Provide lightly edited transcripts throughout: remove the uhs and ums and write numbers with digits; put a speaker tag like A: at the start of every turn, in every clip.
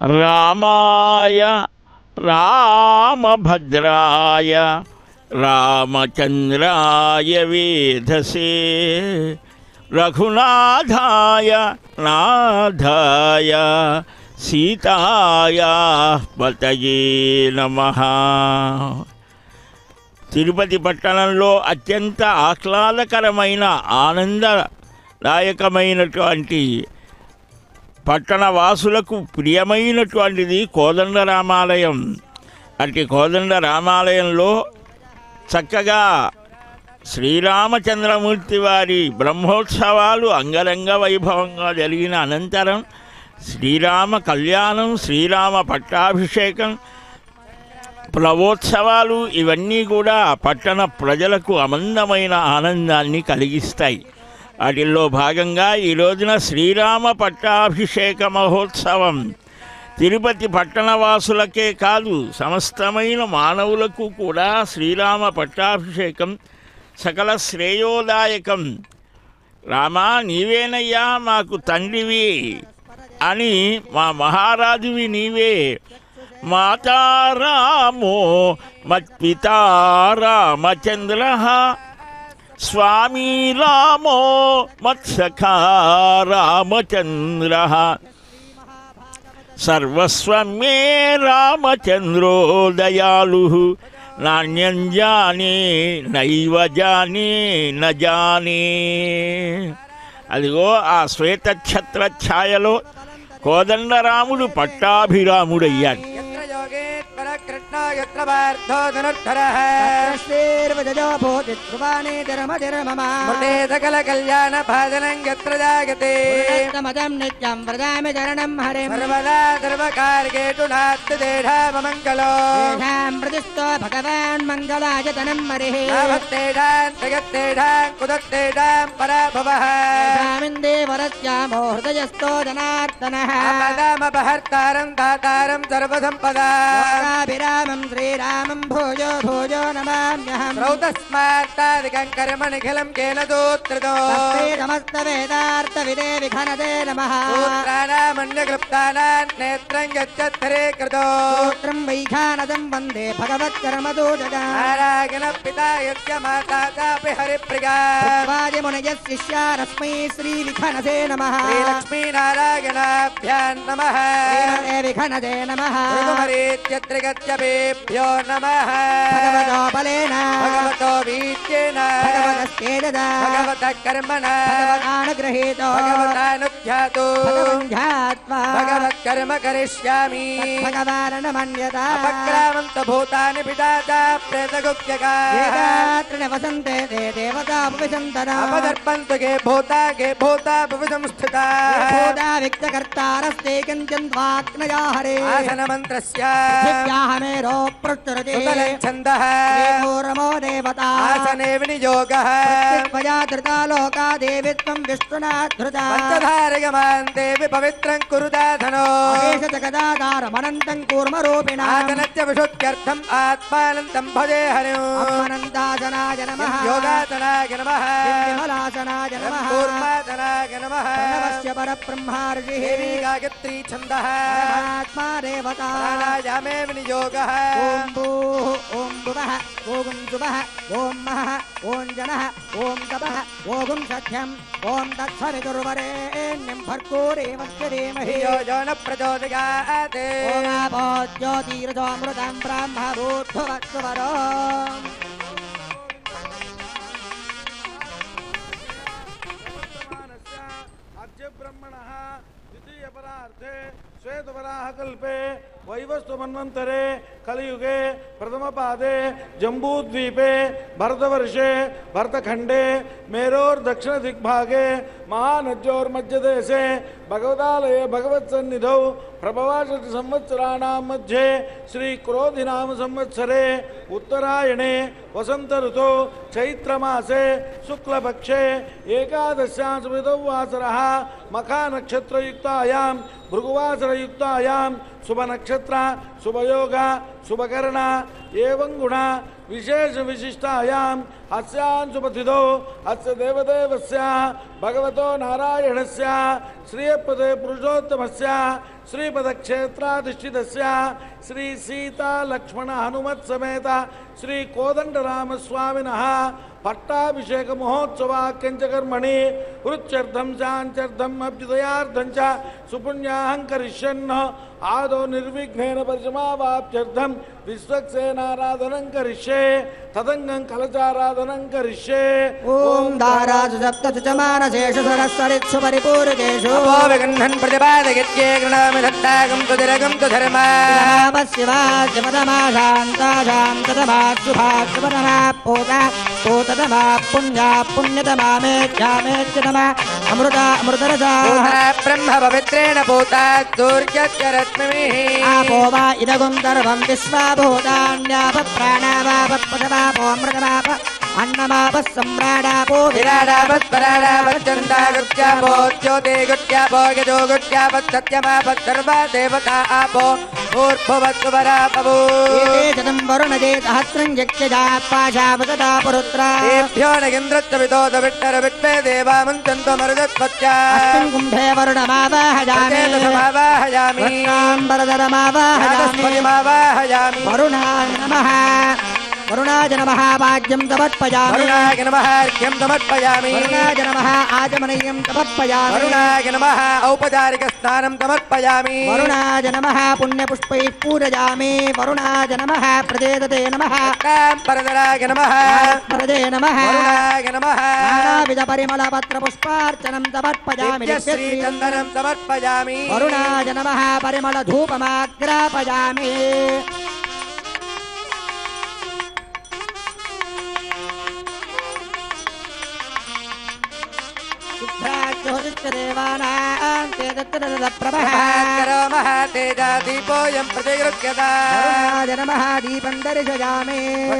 A: రామాయ రామభద్రాయ రామచంద్రాయ వేధసే రఘునాథాయ నాథాయ సీతాయ పతయే నమః. తిరుపతి పట్టణంలో అత్యంత ఆహ్లాదకరమైన ఆనందదాయకమైనటువంటి పట్టణవాసులకు ప్రియమైనటువంటిది కోదండరామాలయం. అట్టి కోదండరామాలయంలో చక్కగా శ్రీరామచంద్రమూర్తి వారి బ్రహ్మోత్సవాలు అంగరంగ వైభవంగా జరిగిన అనంతరం శ్రీరామ కళ్యాణం, శ్రీరామ పట్టాభిషేకం, ప్లవోత్సవాలు ఇవన్నీ కూడా పట్టణ ప్రజలకు అమందమైన ఆనందాన్ని కలిగిస్తాయి. వాటిల్లో భాగంగా ఈ రోజున శ్రీరామ పట్టాభిషేక మహోత్సవం తిరుపతి పట్టణవాసులకే కాదు సమస్తమైన మానవులకు కూడా శ్రీరామ పట్టాభిషేకం సకల శ్రేయోదాయకం. రామా నీవేనయ్యా మాకు తండ్రివి అని, మా మహారాజువి నీవే, మాతారామో మత్పితా రామచంద్ర స్వామీ రామో మత్సఖా రామచంద్ర సర్వస్వం మే రామచంద్రో దయాళు నాణ్యం జానే నైవ జానే న జానే. అదిగో ఆ శ్వేతఛత్ర ఛాయలో కోదండరాముడు పట్టాభిరాముడయ్యాడు.
B: సకల కళ్యాణ భాజనం యత్ర జాగతే సర్వదా సర్వకార్యేషు నాస్తి దేహామమంగళో ప్రతిష్టో భగవాన్ మంగళాయతనం హరిః భక్తేషాం జగత్తేషాం కుదత్తేషాం పరాభవః దేవరస్యామో హృదయస్థో జనార్దనః పదామపహర్తారం దాతారం సర్వసంపదాభిరామం శ్రీరామం భూజో భూజో నమామ్యహం రౌతస్మాత్తాదికం కర్మ నిఖిలం కేన దూత్రితో సమస్త వేదార్థ విదే విఘనదే నమః సూత్రాణామన్యక్లుప్తానాం నేత్రం గచ్చత్తరే కృతో సూత్రం వైఖానదం వందే భగవత్కర్మదూతగా నారాయణ పితా యస్య మాతా చాపి హరిప్రియా వాదిమునయ శిష్యారస్మై శ్రీ విఘనదే నమః శ్రీలక్ష్మీ నారాయణాభ్యాం నమః విఘనదే నమః త్రిగత్యభ్యో నమః భగవతో బలేన భగవతో వీచ్యేన భగవతస్తేజదా భగవతః కర్మణా భగవతానుగృహీతో భగవతానుధ్యాతో భగవంధ్యాత్వా భగవత్కర్మ కరిష్యామి భగవాన్ మన్యతా అపక్రామంత భూతాని పితాచా ప్రేతగుప్యకా ఏకాత్రిణ వసంతే తే దేవతా ఉపవిశంతనా అపదర్పంతు గే భూతా ఉపవిశంస్థితా భూతా విక్తకర్తారస్తే కించన్ వాక్నయా హరే ఆసనమంత్రస్య దివ్యాహమేరో ప్రచురతి ఛందః దేవోరమో దేవతా ఆసనే వినియోగః త్వయా ధృతా లోకా దేవిత్వం విష్ణునా ధృతా పంచధారయమాన్ దేవి పవిత్రం కురుదాధనో ఏష జగదాధారమనంతం కూర్మరూపిణా ఆసనస్య విశుద్ధ్యర్థం ఆత్మానందం భజే హరిం అనంతాసనాయ నమః యోగాసనాయ నమః విమలాసనాయ నమః కూర్మాసనాయ నమః ప్రణవస్య పరబ్రహ్మార్షిః దేవీ గాయత్రీ ఛందః ఆత్మా దేవతా ప్రాణాయామే వినియోగః ఓం భూః ఓం భువః ఓం శుభః ఓం మహః ఓం జనః ఓం తపః ఓం సత్యం ఓం తత్సవితుర్వరేణ్యం భర్గో దేవస్య ధీమహి యో న ప్రచోదయాత్ ఓం ఆపో జ్యోతిరసోమృతం బ్రహ్మ భూర్భువస్సువరో
C: ब्रह्मणः द्वितीय परार्थे श्वेतवराह कल्पे वैवस्व मन्वन्तरे कलियुगे प्रथम पादे जम्बूद्वीपे भरतवर्षे भरतखंडे मेरोर्दक्षिण दिग्भागे महानद्योर्मध्यदेशे भगवदालये भगवत्सन्निधौ प्रभवाशति संवत्सराणां मध्ये श्री क्रोधिनाम संवत्सरे उत्तरायणे वसंत ऋतौ चैत्रमासे शुक्लपक्षे एकादश्यां स्मृतौ वासरः मखा नक्षत्रयुक्तायां भृगुवासरयुक्तायां शुभ नक्षत्र शुभयोग शुभकर्ण एवं गुण विशेष विशिष्टायां अस्यां सुपथितो अस्य देवदेवस्य भगवतो नारायणस्य श्रीपदे पुरुषोत्तमस्य श्रीपदक्षेत्राधिष्ठितस्य श्री सीता लक्ष्मण हनुमत् समेत श्री कोदंडरामस्वामिनः पट्टाभिषेक महोत्सवाक्यंचकर्मणि वृत्यर्थं शांत्यर्थं अभ्युदयार्थं च सुपुण्याहं करिष्यन् आदौ निर्विघ्नेन परिसमावाप्त्यर्थं विश्वक्सेनाराधनं करिष्ये तदंगं कलचाराधनं करिष्ये
B: ओम दाराजु सप्तचमानशेषु सरस्वरित्सु परिपूरकेषु अपो विगन्धन् प्रतिपादयत्ये गृणामि धत्तागं तुदिरगं तुधर्मा शिवाशिवतमा शान्ता शान्ततमा शुभाशुभतमा पूता पूततमा पुण्या पुण्यतमा मेच्छामेच्छतमा अमृता अमृतरसा ब्रह्म पवित्रेण पूता सूर्यस्य रश्मिभिः आपो वा इदगुं सर्वं विश्वाभूतान्यापप्राणावापत्पदवापोऽमृतवाप अन्नमापः सम्राडापो विराडापत्पराडापच्चन्दागुट्यापो ज्योतिगुट्यापो यजोगुट्यापत्सत्यमापत् सर्वा देवता आपो ऊर्ध्ववत्सुवरापवो एते शतं वरुणजे सहस्रं यक्षजा पाशावतता पुरुत्रा तेभ्यो नगेन्द्रत्वविदो दविट्टरविट्टे देवामञ्चन्तो मरुदत्वत्या अस्मिन् कुम्भे वरुणमावाहयामि वरुणमावाहयामि वरुणाय नमः वरुणाय नमः वाद्यं समर्पयामि वरुणाय नमः अर्घ्यं समर्पयामि वरुणाय नमः आचमनीयं समर्पयामि वरुणाय नमः औपचारिक स्नानं समर्पयामि वरुणाय नमः पुण्यपुष्पैः पूजयामि वरुणाय नमः प्रदेदते नमः परदराय नमः परदे नमः वरुणाय नमः नानाविध परिमलपत्रपुष्पार्चनं समर्पयामि श्रीचन्दनं समर्पयामि वरुणाय नमः परिमलधूपमाग्रापयामि तेजादीपोऽयं प्रतिगृह्यता वरुणाय नमः दीपं दर्शयामि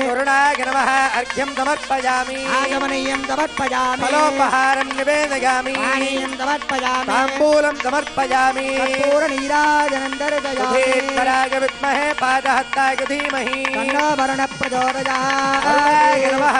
B: वरुणाय नमः अर्घ्यं समर्पयामि आगमनीयं समर्पयामि फलोपहारं निवेदयामि पानीयं समर्पयामि ताम्बूलं समर्पयामि कर्पूरनीराजनं दर्शयामि धूपराग विद्महे पादहस्ताय धीमहि तन्नो वरुणः प्रचोदयात् वरुणाय नमः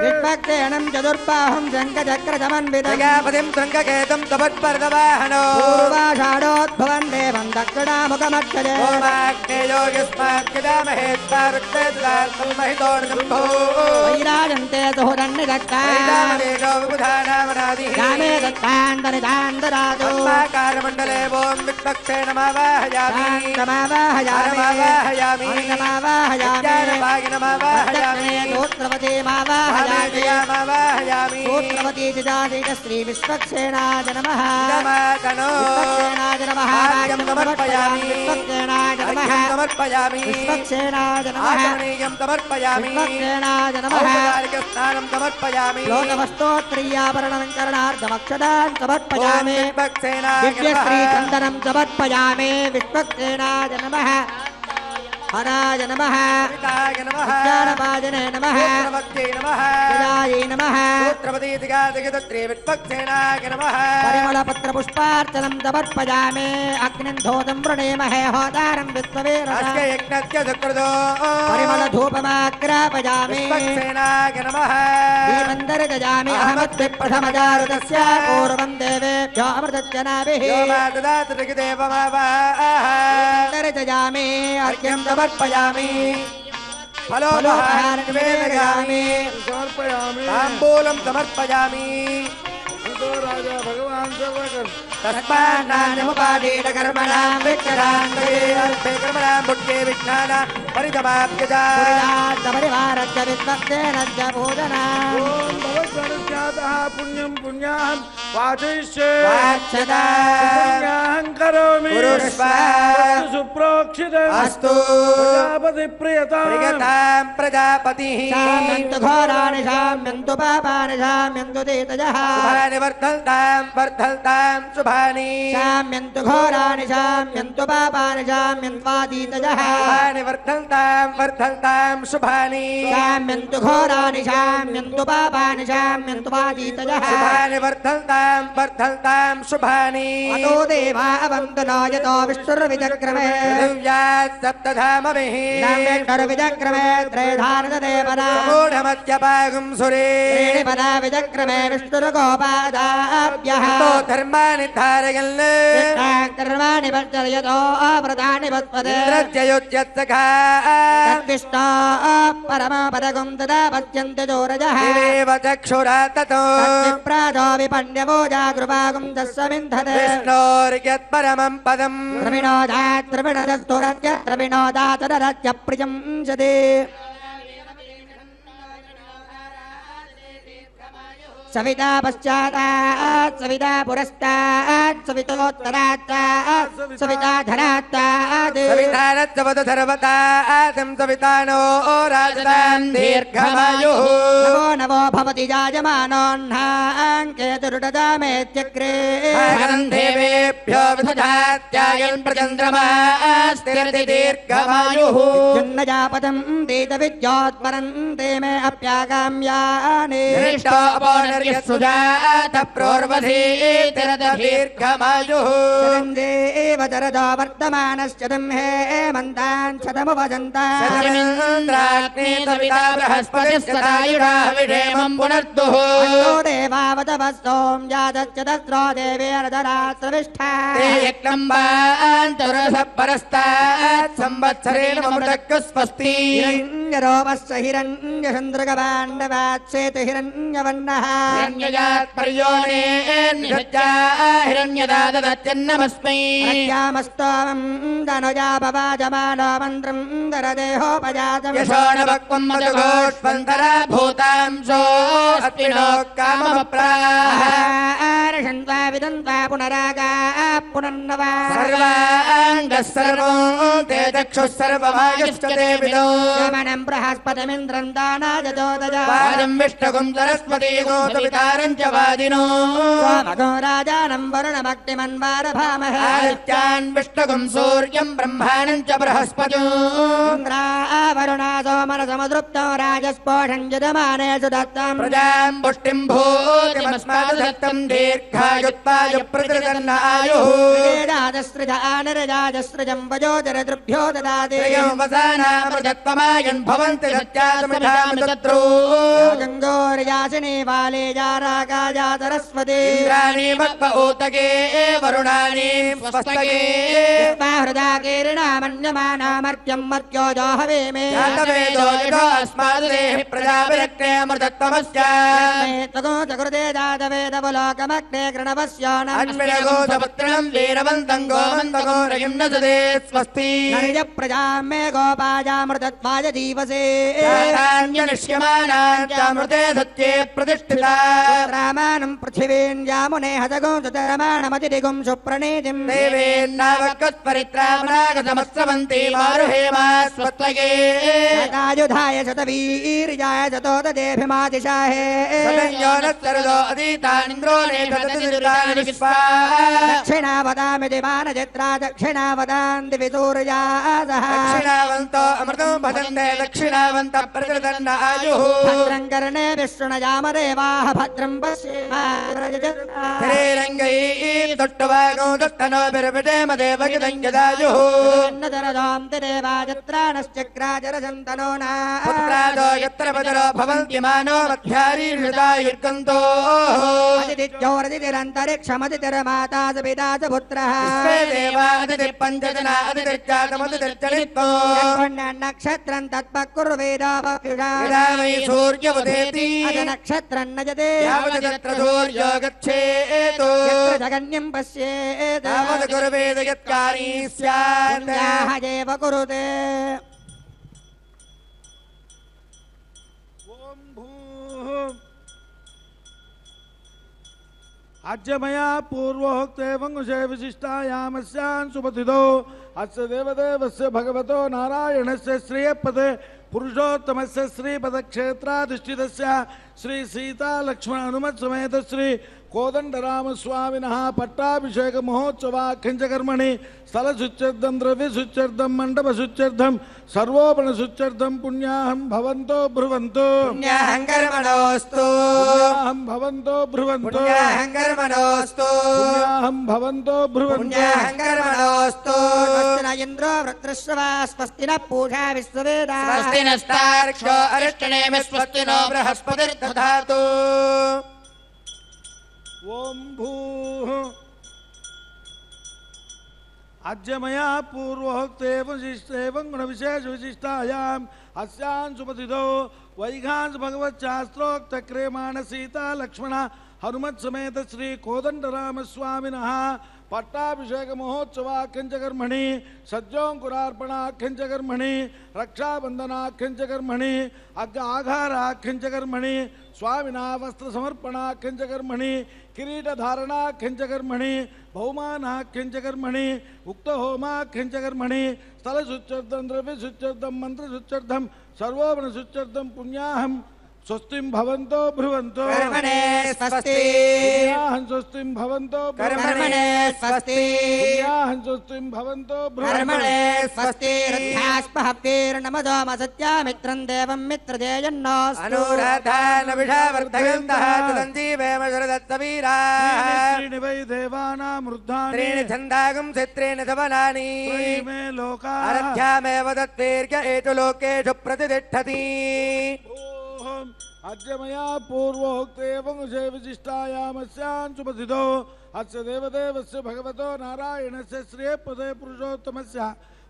B: विश्वक्सेनं चतुर्बाहुं शङ्खचक्रसमन्वितम् शृङ्गकेतं तपत्पर्दवाहनो पूर्वाषाढोद्भवन् देवं दक्षिणामुखमक्षरे वैराजन्ते सुहृदन्निदत्तामे दत्तान्तनितान्तराजोकारमण्डले ओं विश्वक्सेनमावाहयामि सूत्रवती श्री विश्वक्सेनाय नमः विश्वक्सेनाय नमः समर्पयामि विश्वक्सेनाय नमः समर्पयामि विश्वक्सेनाय नमः समर्पयामि विश्वक्सेनाय नमः स्नानं समर्पयामि लोकवस्तोत्तरीयाभरणमकरणार्थमक्षदान् समर्पयामि दिव्यश्रीचन्दनं समर्पयामि विश्वक्सेनाय नमः हराय नमः ज्ञानपाजने नमः गजायै नमः परिमलपत्रपुष्पार्चनं समर्पयामि अग्निन्धोतं वृणेमहे होतारं परिमलधूपमाग्रापयामि दीपं दर्शयामि अहमद्विप्रथमजारुतस्य पूर्वं देवेभ्यो अमृतजनाभिः दर्शयामि अर्घ्यं समर्पयामि फलोपहारं निवेदयामि
C: समर्पयामि
B: ताम्बूलं समर्पयामि
C: राजा भगवान
B: तस्मान्नान्यमुपादीतकर्मणां विघ्नान् बुद्धे परिवारस्य विद्वत्तेन च भोजना
C: ओम भवत्सर्वस्यातः पुण्यं पुण्याहं वाचयिष्ये
B: वाच्यता
C: पुण्याहं करोमि
B: कुरुष्व
C: सुप्रोक्षितम्
B: अस्तु
C: प्रजापति
B: प्रियतां प्रजापतिः शाम्यन्तु घोराणि शाम्यन्तु पापानि शाम्यन्तु तेजः शुभानि वर्धन्तां शुभानि शाम्यन्तु घोराणि शाम्यन्तु पापानि शाम्यन्त्वातीतजः शुभानि वर्धन्तां शुभानि शाम्यन्तु घोराणि शाम्यन्तु पापानि शाम्यन्त्वातीतजः शुभानि वर्धन्तां शुभानि अतो देवा अवन्तु नो यतो विष्णुर्विचक्रमे पृथिव्याः सप्तधामभिः विचक्रमे त्रयधारदेवना मूढमत्यपागुं सुरे त्रीणिपदा विचक्रमे विष्णुर्गोपादाभ्यः धर्माणि धारयन् कर्माणि वर्जयतो व्रतानि वत्पदे रज्जयोज्यत्सखा तद्विष्णो परमपदगुं तदा पच्यन्ते जोरजः देव चक्षुरा ततो तद्विप्राजो विपण्यवो जागृपागुं तस्समिन्धते विष्णोर्यत्परमं पदं त्रिविणोदात् त्रिविणदस्तुरज्य त्रिविणोदातरज्य प्रियं जदे सविता पश्चातात् सविता पुरस्तात् सवितोत्तरात् सविता धरात् सवितारत्सवतु सर्वतां सवितानो राजतां दीर्घमायुः नवो नवो भवति जायमानोऽह्नाङ्केतुरुददामेत्यग्रे देवेभ्यो विदधात्यायन् प्रचन्द्रमास्तिरति दीर्घमायुः जन्मजापदं देतविद्योत्परं ते मे अप्यागाम्यानि सुजात प्रोर्वधीतिरदीर्घमायुः चरन्देव चरदो वर्तमानश्चदं हेमन्तान् शतमुपजन्तान्द्राग्ने सविता बृहस्पतिस्तदायुषा विषेमं पुनर्दुः देवावतवस्तों जातश्चतस्रो देवेरधरात्रविष्ठा यक्लम्बान्तरसः परस्तात् संवत्सरेण ममृतक् स्वस्ति हिरण्यरोपस्य हिरण्यचन्द्रगपाण्डवात् सेतु हिरण्यवर्णः हिरण्यजात् पर्योणे निषज्जा हिरण्यदाददत्यन्नमस्मै प्रज्ञामस्तोमं धनुजा पवाजमानो मन्त्रं दरदेहोपजातं यशोणवक्वं मधुघोष्वन्तरा भूतांशो अस्मिनो काममप्राहर्षन्त्वा विदन्त्वा पुनरागा पुनर्नवा सर्वाङ्गः सर्वो ते चक्षुः सर्वमायुश्च ते विदो यमनं बृहस्पतिमिन्द्रं दानाजोदजा वाजं विष्णुगुं सरस्वती गोतवितारं च वादिनो सोमगो राजानं वरुणमग्निमन्वारभामहे आदित्यान् विष्णुगुं सूर्यं ब्रह्माणं च बृहस्पतिं इन्द्रा वरुणा सोमरसमुद्रुप्तो राजस्पोषं यजमानेषु दत्तं प्रजां पुष्टिं भूतिमस्मादु दत्तं दीर्घायुत्वाय प्रतिदन्नायुः वेदाजस्त्रिजानिरजाजस्त्रिजं वजोजरदृभ्यो ददाति वसानामृतत्वमायन् भवन्ति सत्यासमिधामृतत्रो गङ्गोर्यासिनी वाले जारागाजातरस्वती इन्द्राणि मत्व ऊतके वरुणानि स्वस्तके हृदा कीर्णामन्यमानामर्त्यं मर्त्यो जोहवे मे जातवेदो यथो अस्मादेः प्रजाभिरक्ते अमृतत्वमस्य तगो चकृते जातवेदवलोकमग्ने कृणवस्यो अन्विरगोधपुत्रं वीरवन्तं गोमन्तगो रयिं न सदे स्वस्ति नरिज प्रजां मे गोपाजामृतत्वाय जीवसे निष्यमानामृते सत्ये प्रतिष्ठिता रामानं पृथिवीं यामुने हतगो सुतरमाणमतिदिगुं सुप्रणीतिं देवेन्नावकस्परित्रामनागतमस्रवन्ति मारुहेमा स्वस्त्वगे शतायुधाय शतवीर्याय शतोददेभिमातिशाहे सदयोनस्तरुदो अधीतानिन्द्रो नेषदतिदितानि विश्वा दक्षिणावदामि दिवानचित्रा दक्षिणावदान्ति विसूर्यासः दक्षिणावन्तो अमृतं भजन्ते दक्षिणावन्त प्रकृतन्न आयुः भद्रं कर्णे विष्णुनयामदेवाः भद्रं पश्येमारङ्गैः दुष्टवागो दुष्टनो विरविषेम देवगिदं यदायुः नदरदां तिरेवाजत्राणश्चक्राजरसन्तनो न पुत्रादो यत्र पदरो भवन्ति मानो मध्यारीषदायुर्गन्तो अतिथिज्योरतिरन्तरिक्षमतिरमाता च पिता च पुत्रः देवादिति पञ्चजना अतिथिर्जातमतिर्जनित्वो नक्षत्रं तत्पकुर्वेदापक्षुषा वै सूर्यवदेति नक्षत्रं नजते यावदत्र सूर्यो गच्छेत् यत्र जगन्यं पश्येत् तावद् कुर्वेद यत्कारी स्यात् याहदेव कुरुते
C: अद्यमया पूर्वोक्ते वंशे विशिष्टायामस्यान् सुपतितो अस्य देवदेवस्य भगवतो नारायणस्य श्रियपदे पुरुषोत्तमस्य श्रीपदक्षेत्राधिष्ठितस्य श्री सीता लक्ष्मण हनुमत् समेत श्री कोदंडरामस्वामिनः पट्टाभिषेक महोत्सवाख्यंचकर्मणि स्थलशुच्यर्थं द्रव्यशुच्यर्थं मण्डपशुच्यर्थं सर्वोपणशुच्यर्थं पुण्याहं भवन्तो ब्रुवन्तु
B: पुण्याहं कर्मणोऽस्तु
C: पुण्याहं भवन्तो ब्रुवन्तु
B: पुण्याहं कर्मणोऽस्तु
C: पुण्याहं भवन्तो ब्रुवन्तु
B: पुण्याहं कर्मणोऽस्तु स्वस्ति इन्द्रो वृत्रश्रवा स्वस्ति नः पूषा विश्ववेदाः स्वस्ति नस्तार्क्ष्यो अरिष्टनेमिः स्वस्ति नो बृहस्पतिर्दधातु
C: ओम भूः अद्यमया पूर्वोक्ते विशिष्टेवं गुणविशेष विशिष्टायाम् अस्यान् सुपतितो वैघांस भगवच्छास्त्रोक्त क्रियमाण सीता लक्ष्मण हनुमत् समेत श्री कोदंडरामस्वामिनः पट्टाभिषेक महोत्सवाख्यंचकर्मणि सज्जोंकुरार्पणाख्यंचकर्मणि रक्षाबंधनाख्यंचकर्मणि आघाराख्यंचकर्मणि स्वामिना वस्त्र समर्पणाख्यंचकर्मणि किरीटधारणाख्यंचकर्मणि बहुमानाख्यंचकर्मणि उक्तहोमाख्यंचकर्मणि स्थलशुच्यर्थं द्रव्यशुच्यर्थं मन्त्रशुच्यर्थं सर्वोपणशुच्यर्थं पुण्याहं स्वस्तिं भवन्तो ब्रुवन्तो
B: कर्मणे स्वस्ति
C: पुण्याहं स्वस्तिं भवन्तो
B: कर्मणे स्वस्ति
C: पुण्याहं स्वस्तिं भवन्तो
B: कर्मणे स्वस्ति रथ्यास्पहप्तेर्नमदोमसत्यामित्रं देवं मित्रदेयन्नो अनुराधान विषावर्धयन्तः तदञ्जीवेम शरदत्तवीराः
C: त्रीणि वै देवानां वृद्धानि
B: त्रीणि छन्दागं चित्रेण धवनानि
C: मे लोकाः
B: अरथ्यामेव तत्वीर्य एतु लोकेषु प्रतिष्ठति
C: अद्यमया पूर्वोक्ते वंशे विशिष्टायामस्यान् सुपतितो अस्य देवदेवस्य भगवतो नारायणस्य श्रेयपदे पुरुषोत्तमस्य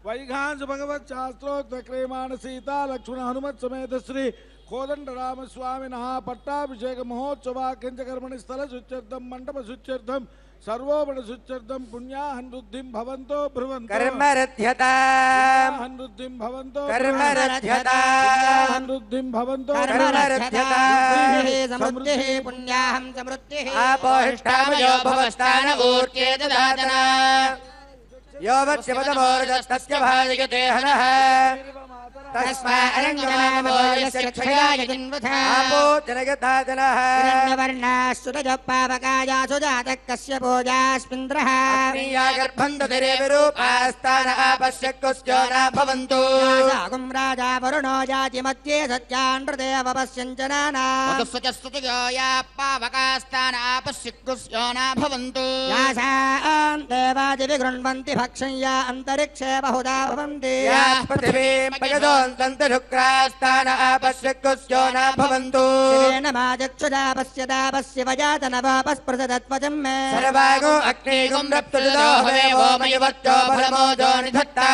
C: वैघांस भगवच्छास्त्रोक्तक्रियमाण सीता लक्ष्मण हनुमत् समेत श्री कोदंडरामस्वामिनः पट्टाभिषेक महोत्सवाख्यंचकर्मणि स्थलशुच्यर्थं मण्डपशुच्यर्थं सर्वोपणशुच्यर्थं पुण्याहं वृद्धिं भवन्तो ब्रुवन्तु
B: कर्मरथ्यतां
C: वृद्धिं भवन्तो
B: कर्मरथ्यतां
C: वृद्धिं भवन्तो
B: कर्मरथ्यतां समृद्धिः पुण्याहं समृद्धिः आपोहिष्ठामयो भवस्तान ऊर्जे ददातना यो वच्यपदमोर्जस्तस्य भाजयते हनः तस्मारङ्गमामोयस्य क्षयाय जिन्वथा आपो जनयताजनः हिरण्यवर्णाश्रुतजपावकायासु जातः कस्य भोजास्मिन्द्रः अग्निया गर्भं दधिरे विरूपास्तान आपश्य कुस्यो न भवन्तु यासागुं राजा वरुणो जाति मध्ये सत्यानृदेव पश्यञ्जनाना वधुस्वचस्तुतियो या पावकास्तान आपश्य कुस्यो न भवन्तु यासां देवादिविगृह्णन्ति भक्षं या अन्तरिक्षे बहुधा भवन्ति या पृथिवीं पयदो शुक्रास्तान आपश्य कुस्यो न भवन्तु शिवेन माजक्षुदापस्य दापस्य वजातनवापस्पृशदत्वचं मे सर्वागो अग्निगुं रप्तुदो हवे वो मयवत्तो फलमोजो निधत्ता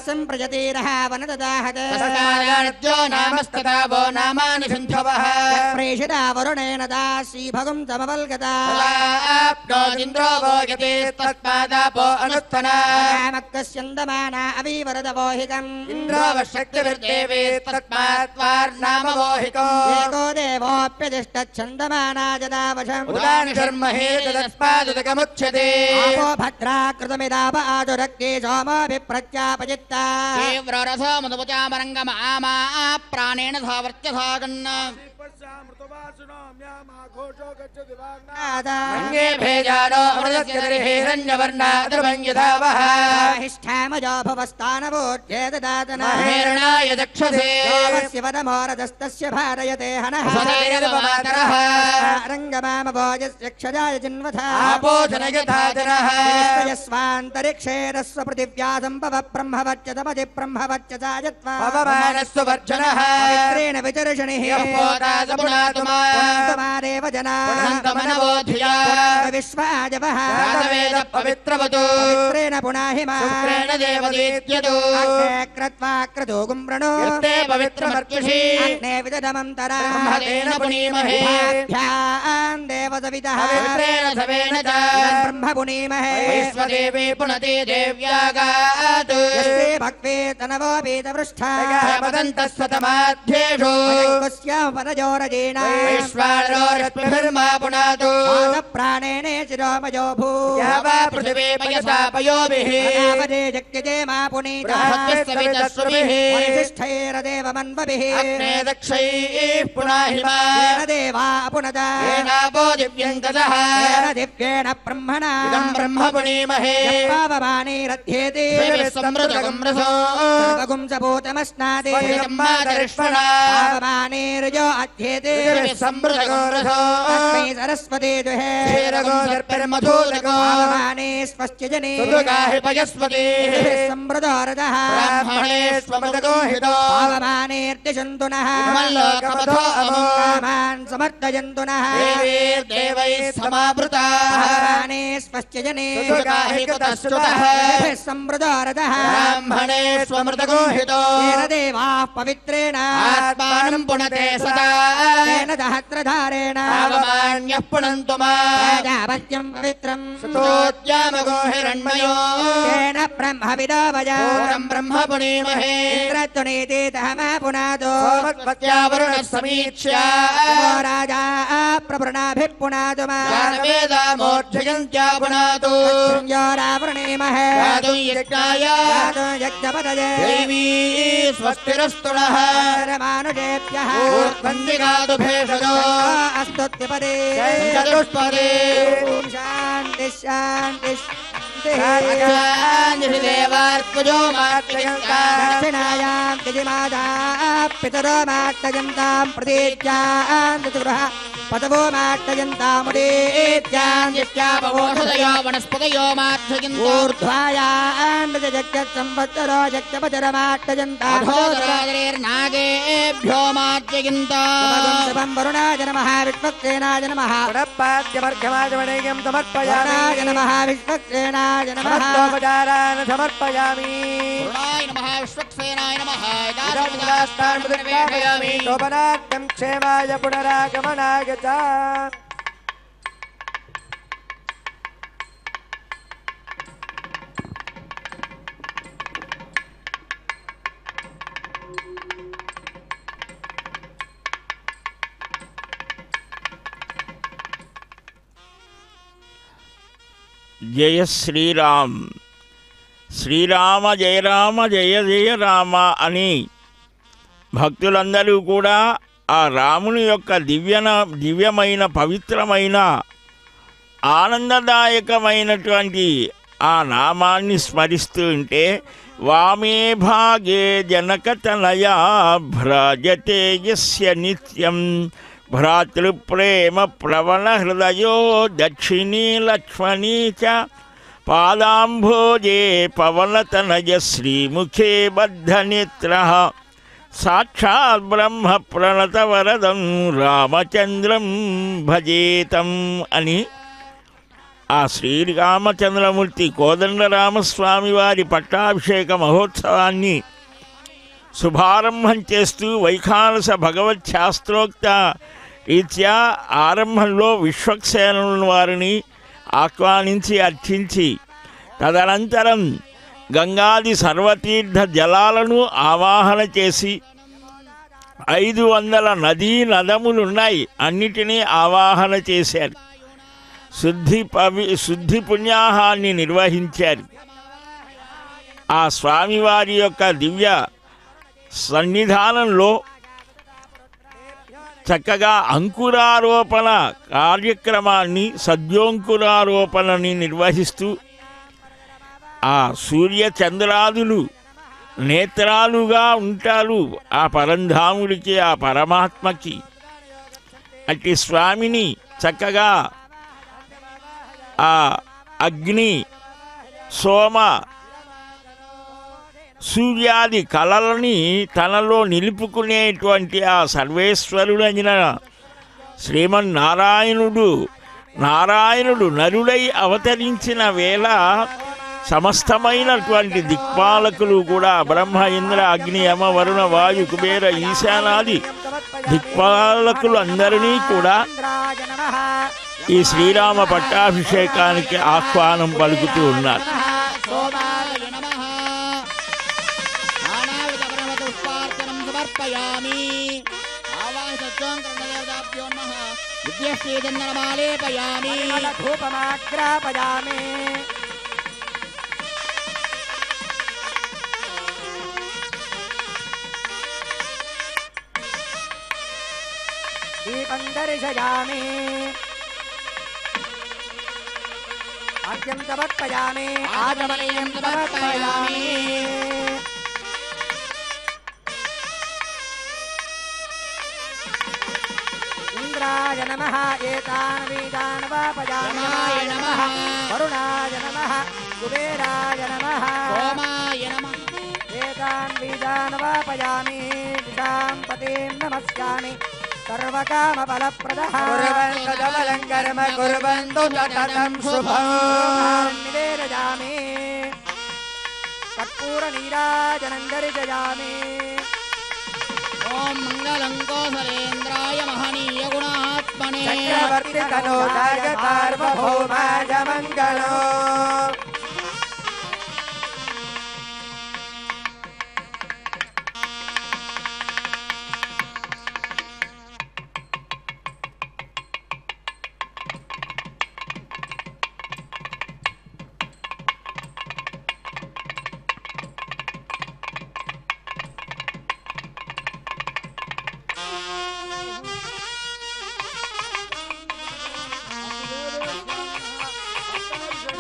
B: सम्प्रजतीरः वनददाहते सस्तायानद्यो नामस्तदा वो नामानि सिन्धवः प्रेषिता वरुणेन दासी भगुं समवल्गता आप्नोदिन्द्रो वो यतेस्तत्पादापो अनुत्थना कामक्कस्यन्दमाना अवीवरदवोहिकम् इन्द्रो वशक्ति देवे तस्मात्वार्नामवोहिको एको देवोऽप्यतिष्ठच्छन्दमाना जदावशम् उदानिशर्महे तदस्मादुदकमुच्यते आपो भद्राकृतमिदाप आजुरक्ति सोमोऽभिप्रत्यापचित्ता तीव्ररसो मधुपचामरङ्गम आमा प्राणेन धावर्त्यधागन्न अंगे भेजानो अमृतस्य हिरण्यवर्णा द्रवङ्गिधावः हिष्ठामजो भवस्तानवोढ्ये ददातना हिरणाय दक्षसे देवस्य वदमोरदस्तस्य भारयते हनः सदैरवमातरः रङ्गमामभोजस्य क्षजाय जिन्वथा आपो जनयथाजनः यस्वान्तरिक्षेरस्व पृथिव्या सम्भव ब्रह्मवच्यतमधि ब्रह्मवच्यतायत्वा पवमानस्व वर्जनः पवित्रेण विचर्षणिः पुनातुमारेव जनान्तमनवोधिया विश्वाजवः वेद पवित्रवतो पवित्रेण पुनाहिमा शुक्रेण देवदीत्यतो अग्ने क्रत्वा क्रतो गुम्रणो यत्ते पवित्रमर्चुषि अग्ने विदधमन्तरा ब्रह्मतेन पुनीमहे भ्यां देवसवितः पवित्रेण सवेन च ब्रह्म पुनीमहे विश्वदेवी पुनति देव्यागात् यस्ते भक्ते तनवो वेदवृष्ठा पदन्तः स्वतमाध्येषु कुस्यां परजोरजेना వైశ్వానరోరస్మిభిర్మా పునాతు ప్రాణేనే శిరోమయో భూయవా పృథివీ పయసా పయోభిః నామదే జక్యతే మా పునీతః సవితస్సుభిః వరిష్ఠైరదేవమన్వభిః అగ్నే దక్షైః పునాహిమా దేవా పునద ఏనాపో దివ్యం తదః దివ్యేన బ్రహ్మణా ఇదం బ్రహ్మ పునీమహే పావమానైరధ్యేతే సమృతగం రసో సర్వగుం సభూతమస్నాదే బ్రహ్మాదర్శనా పావమానైర్యో అధ్యేతే సమృతగో రసో తస్మై సరస్వతే దుహే క్షీరగో సర్పర్మధూరగో పావమానే స్వస్యజనే సుదుగాహి పయస్వతే సమృతోరదః బ్రాహ్మణే స్వమృతగో హితో పావమానేర్దిశంతునః మల్లోకమధో అమోకామాన్ సమర్థయంతునః దేవైः సమావృతాః పావమానే స్వస్యజనే సుదుగాహి కుతశ్చుతః సమృతోరదః బ్రాహ్మణే స్వమృతగో హితో తేన దేవాః పవిత్రేణ ఆత్మానం పునతే సదా తేన దహత్రధారేణ పావమాన్యః పునంతు మా ప్రజాపత్యం పవిత్రం స్తోత్యామగో హిరణ్మయో తేన బ్రహ్మవిదో వజం బ్రహ్మ పునీమహే ఇంద్రత్వనేతి తహమా పునాదో సోమత్వత్యా వరుణః సమీక్ష్య రాజా ప్రవృణాభిః పునాదు మా వేదామోర్జయంత్యా పునాదు రావృణీమహే యజ్ఞాయ యజ్ఞపదయే దేవీ స్వస్తిరస్తునః మానుజేభ్యః ఊర్ధ్వందిగాదు భేషజో అస్తుత్యపదే చతుష్పదే శాంతి శాంతి దేవార్పుజో దక్షిణాయాం దిజిమాదా పితరో మాట్టయంతాం ప్రతీత్యాం దితుగృహ పదవో మాట్టయంతాముదీత్యాం దిత్యాపవోషదయో వనస్పతయో మాట్టయంతో ఊర్ధ్వాయాం జగత్ సంవత్సరో జగపచర మాట్టయంతాం అధోదరాదరేర్నాగేభ్యో మాట్టయంతాం వరుణాయ నమః విష్ణుసేనాయ నమః పునఃపాద్యమర్ఘమాజమణేయం సమర్పయామి నమః విష్ణుసేనాయ నమః ఉపచారాన్ సమర్పయామి వరుణాయ నమః విష్ణుసేనాయ నమః దాసముదాస్తాన్ముదర్పయామి శోభనార్థం క్షేమాయ పునరాగమనాయ చ
A: జయ శ్రీరామ్ శ్రీరామ జయ రామ జయ జయ రామ అని భక్తులందరూ కూడా ఆ రాముని యొక్క దివ్యమైన పవిత్రమైన ఆనందదాయకమైనటువంటి ఆ నామాన్ని స్మరిస్తూ ఉంటే వామే భాగే జనకతనయా భ్రాజతే యస్య నిత్యం భ్రాతృప్రేమ ప్రవణ హృదయో దక్షిణీ లక్ష్మణీ చ పాదాంభోజే పవనతనయ శ్రీముఖే బద్ధనేత్రః సాక్షాత్ బ్రహ్మ ప్రణతవరదం రామచంద్రం భజేతం అని ఆ శ్రీరామచంద్రమూర్తి కోదండరామస్వామి వారి పట్టాభిషేక మహోత్సవాన్ని శుభారంభం చేస్తూ వైఖానస భగవత్ శాస్త్రోక్త రీత్యా ఆరంభంలో విశ్వక్సేనుల వారిని ఆహ్వానించి అర్చించి తదనంతరం గంగాది సర్వతీర్థ జలాలను ఆవాహన చేసి 500 నదీ నదములున్నాయి, అన్నిటినీ ఆవాహన చేశారు. శుద్ధి పుణ్యాహాన్ని నిర్వహించారు. ఆ స్వామివారి యొక్క దివ్య సన్నిధానంలో చక్కగా అంకురారోపణ కార్యక్రమాన్ని సద్యోంకురారోపణని నిర్వహిస్తూ ఆ సూర్య చంద్రాదులు నేత్రాలుగా ఉంటారు ఆ పరంధాముడికి, ఆ పరమాత్మకి. అట్టి స్వామిని చక్కగా ఆ అగ్ని సోమ సూర్యాది కళలని తనలో నిలుపుకునేటువంటి ఆ సర్వేశ్వరుడైన శ్రీమన్నారాయణుడు నరుడై అవతరించిన వేళ సమస్తమైనటువంటి దిక్పాలకులు కూడా బ్రహ్మ ఇంద్ర అగ్ని యమ వరుణ వాయు కుబేర ఈశానాది దిక్పాలకులు అందరినీ కూడా ఈ శ్రీరామ పట్టాభిషేకానికి ఆహ్వానం పలుకుతూ ఉన్నారు.
D: సమర్పయామి ఆవాహిత విద్యశ్రీచందనమాలేపయామి
B: ధూపమాగ్రాపయామి దీపం దర్శయామి ఆద్యం సమర్పయామి ఆచమనీయం సమర్పయామి ఇంద్రాయ నమః ఏతాన్ వీదాన్ వాపయామి
D: రమాయ నమః
B: వరుణాయ నమః కుబేరాయ నమః
D: సోమాయ నమః
B: ఏతాన్ వీదాన్ వాపయామి దిశాం పతిం నమస్యామి సర్వకామఫలప్రదః
E: కుర్వంతదమలం కర్మ కుర్వంతు సతతం శుభం
B: నివేదయామి కర్పూరనీరాజనం దర్శయామి
D: ఓం మంగళం కోసలేంద్రాయ మహనీయ గుణాత్మనే
E: చక్రవర్తి తనోజాయ సార్వభౌమాయ మంగళం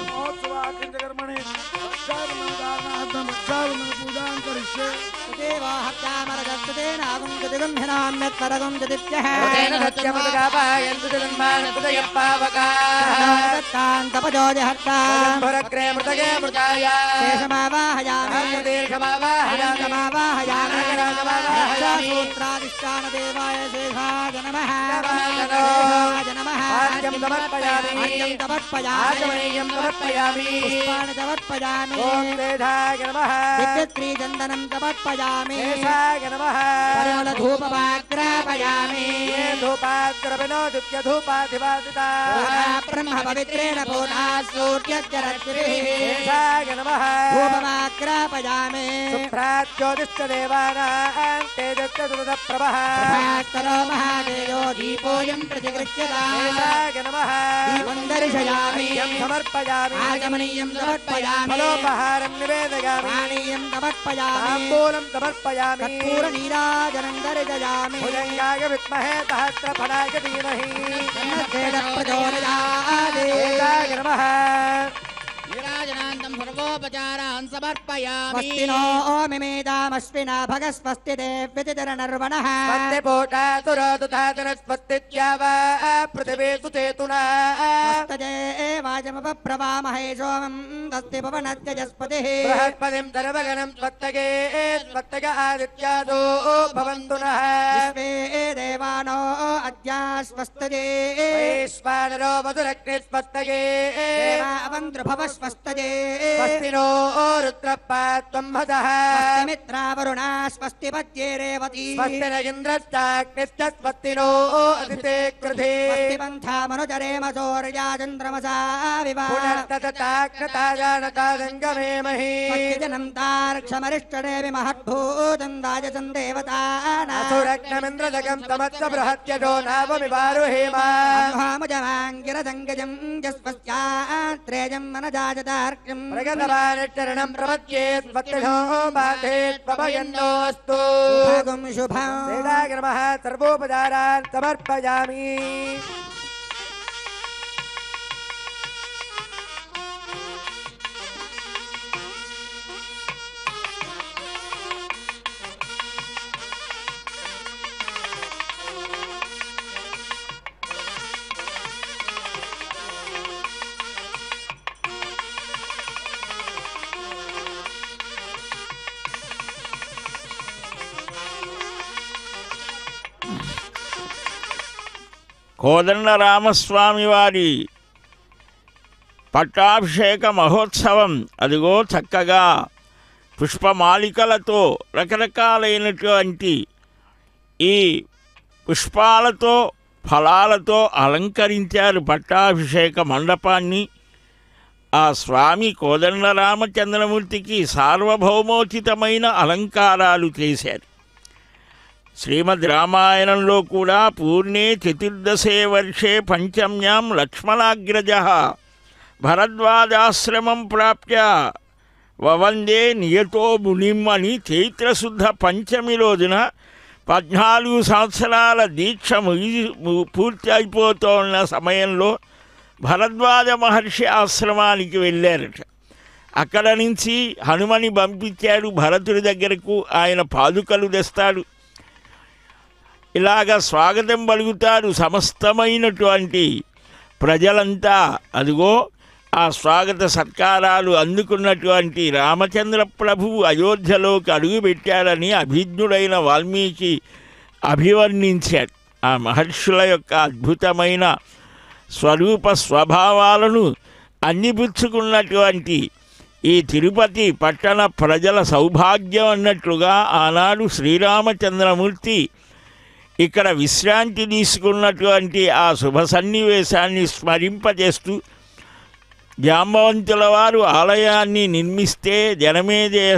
C: మహోత్సవాకించకర్మణి రక్షాబంధనార్థం రక్షాబంధన పూజాం కరిష్యే
B: దేవాహత్యామరగస్తుతేనాగుంజతిగుంహినామ్యత్పరగుం జతిప్యః
E: తేన సత్యముదగాపాయంతు
B: కాంతపజోజహత్తాం
E: జన్మానకుదయప్పావకాగ్రే మృతగే మృతాయ
B: శేషమావాహయామి
E: దీర్ఘమావాహయామి
B: రక్షాసూత్రాధిష్టానదేవాయ శేషాయ నమః
E: నమో
B: శేషాయ నమః
E: ఆద్యం సమర్పయామి
B: ఆద్యం సమర్పయామి
E: ఆచమనీయం సమర్పయామి
B: పుష్పాణి సమర్పయామి
E: ఓం తేజాయ నమః
B: దివ్యశ్రీచందనం సమర్పయామి
E: శేషాయ నమః
B: పరిమళధూపమాగ్రాపయామి
E: ये धूपाग्रविनोदित्य धूपाधिवासिताः
B: బ్రహ్మ పవిత్రేణ పూర్ణాసూర్యజ్జరద్భిः
E: शेषाय नमः
B: ధూపమాగ్రాపయామి
E: शुभ्राज्योतिष्ठदेवानां तेजस्यदुरप्रभः
B: ప్రభాకరో మహాదేవో దీపోయం ప్రతిగృహ్యతాం
E: शेषाय नमः
B: దీపం దర్శయామి
E: यं समर्पयामि
B: ఆగమనీయం సమర్పయామి
E: फलोपहारं निवेदयामि
B: పానీయం సమర్పయామి
E: ताम्बूलं समर्पयामि
B: కర్పూరనీరాజనం దర్శయామి
E: भुजङ्गाय विद्महे सहस्रफलाय धीमहि
B: తన్నస్తేన ప్రచోదయాత్
E: शेषाय नमः
D: విరాజనాంతం సర్వోపచారాన్ సమర్పయామి
B: స్వస్తి నో మిమేదామశ్వినా భగస్వస్తి దేవ్యతిధరనర్వణః
E: स्वस्तिपोटातुरोदुधातनस्पत्तित्यावा पृथिवी सुचेतुना
B: వాజమపప్రవామహే సోమం దస్తి పవనత్యజస్పతిః
E: बृहस्पतिं सर्वगणं स्वत्तगे स्वत्तग आदित्यादो भवन्तु नः
B: విశ్వే దేవానో అద్యాస్వస్తజే
E: वैश्वानरो मधुरग्ने स्वत्तगे
B: దేవావంతృభవస్వస్తజే
E: स्वस्ति नो रुद्रपात्वं हतः
B: మిత్రావరుణా స్వస్తి పద్యే రేవతి
E: स्वस्ति न इन्द्रश्चाग्निश्च स्वस्ति नो अदिते कृधे
B: స్వస్తి పంథామనుచరేమ సూర్యా చంద్రమసా వివ
E: पुनर्ततताग्नता गङ्गमेमहि
B: జనం తార్క్షమరిష్టదేవి మహద్భూతం రాజసం దేవతానా
E: असुरग्नमिन्द्रजगं तमत्स बृहत्यजो नावमिवारुहेमा
B: మహాముజవాంగిరదంగజం జస్వస్యాత్రేజం మనజాజతార్క్యం
E: प्रगतवानिचरणं प्रपद्ये स्वत्तिनो बाधे प्रभयन्नोऽस्तु
B: భగం శుభం
E: वेदाय नमः सर्वोपचारान् समर्पयामि
A: కోదండరామస్వామి వారి పట్టాభిషేక మహోత్సవం అదిగో చక్కగా పుష్పమాలికలతో రకరకాలైనటువంటి ఈ పుష్పాలతో ఫలాలతో అలంకరించారు పట్టాభిషేక మండపాన్ని. ఆ స్వామి కోదండరామచంద్రమూర్తికి సార్వభౌమోచితమైన అలంకారాలు చేశారు. శ్రీమద్ రామాయణంలో కూడా పూర్ణే చతుర్దశే వర్షే పంచమ్యాం లక్ష్మణాగ్రజ భరద్వాజాశ్రమం ప్రాప్య వవందే నియతో మునిం అని చైత్రశుద్ధ పంచమి రోజున 14 సంవత్సరాల దీక్ష పూర్తి అయిపోతున్న సమయంలో భరద్వాజ మహర్షి ఆశ్రమానికి వెళ్ళారట. అక్కడ నుంచి హనుమని పంపించాడు భరతుడి దగ్గరకు. ఆయన పాదుకలు తెస్తాడు, ఇలాగ స్వాగతం పలుకుతారు సమస్తమైనటువంటి ప్రజలంతా. అదిగో ఆ స్వాగత సత్కారాలు అందుకున్నటువంటి రామచంద్ర ప్రభువు అయోధ్యలోకి అడుగుపెట్టారని అభిజ్ఞుడైన వాల్మీకి అభివర్ణించాడు. ఆ మహర్షుల యొక్క అద్భుతమైన స్వరూప స్వభావాలను అందిపుచ్చుకున్నటువంటి ఈ తిరుపతి పట్టణ ప్రజల సౌభాగ్యం అన్నట్లుగా ఆనాడు శ్రీరామచంద్రమూర్తి ఇక్కడ విశ్రాంతి తీసుకున్నటువంటి ఆ శుభ సన్నివేశాన్ని స్మరింపజేస్తూ జాంబవంతుల వారు ఆలయాన్ని నిర్మిస్తే, జనమేజయ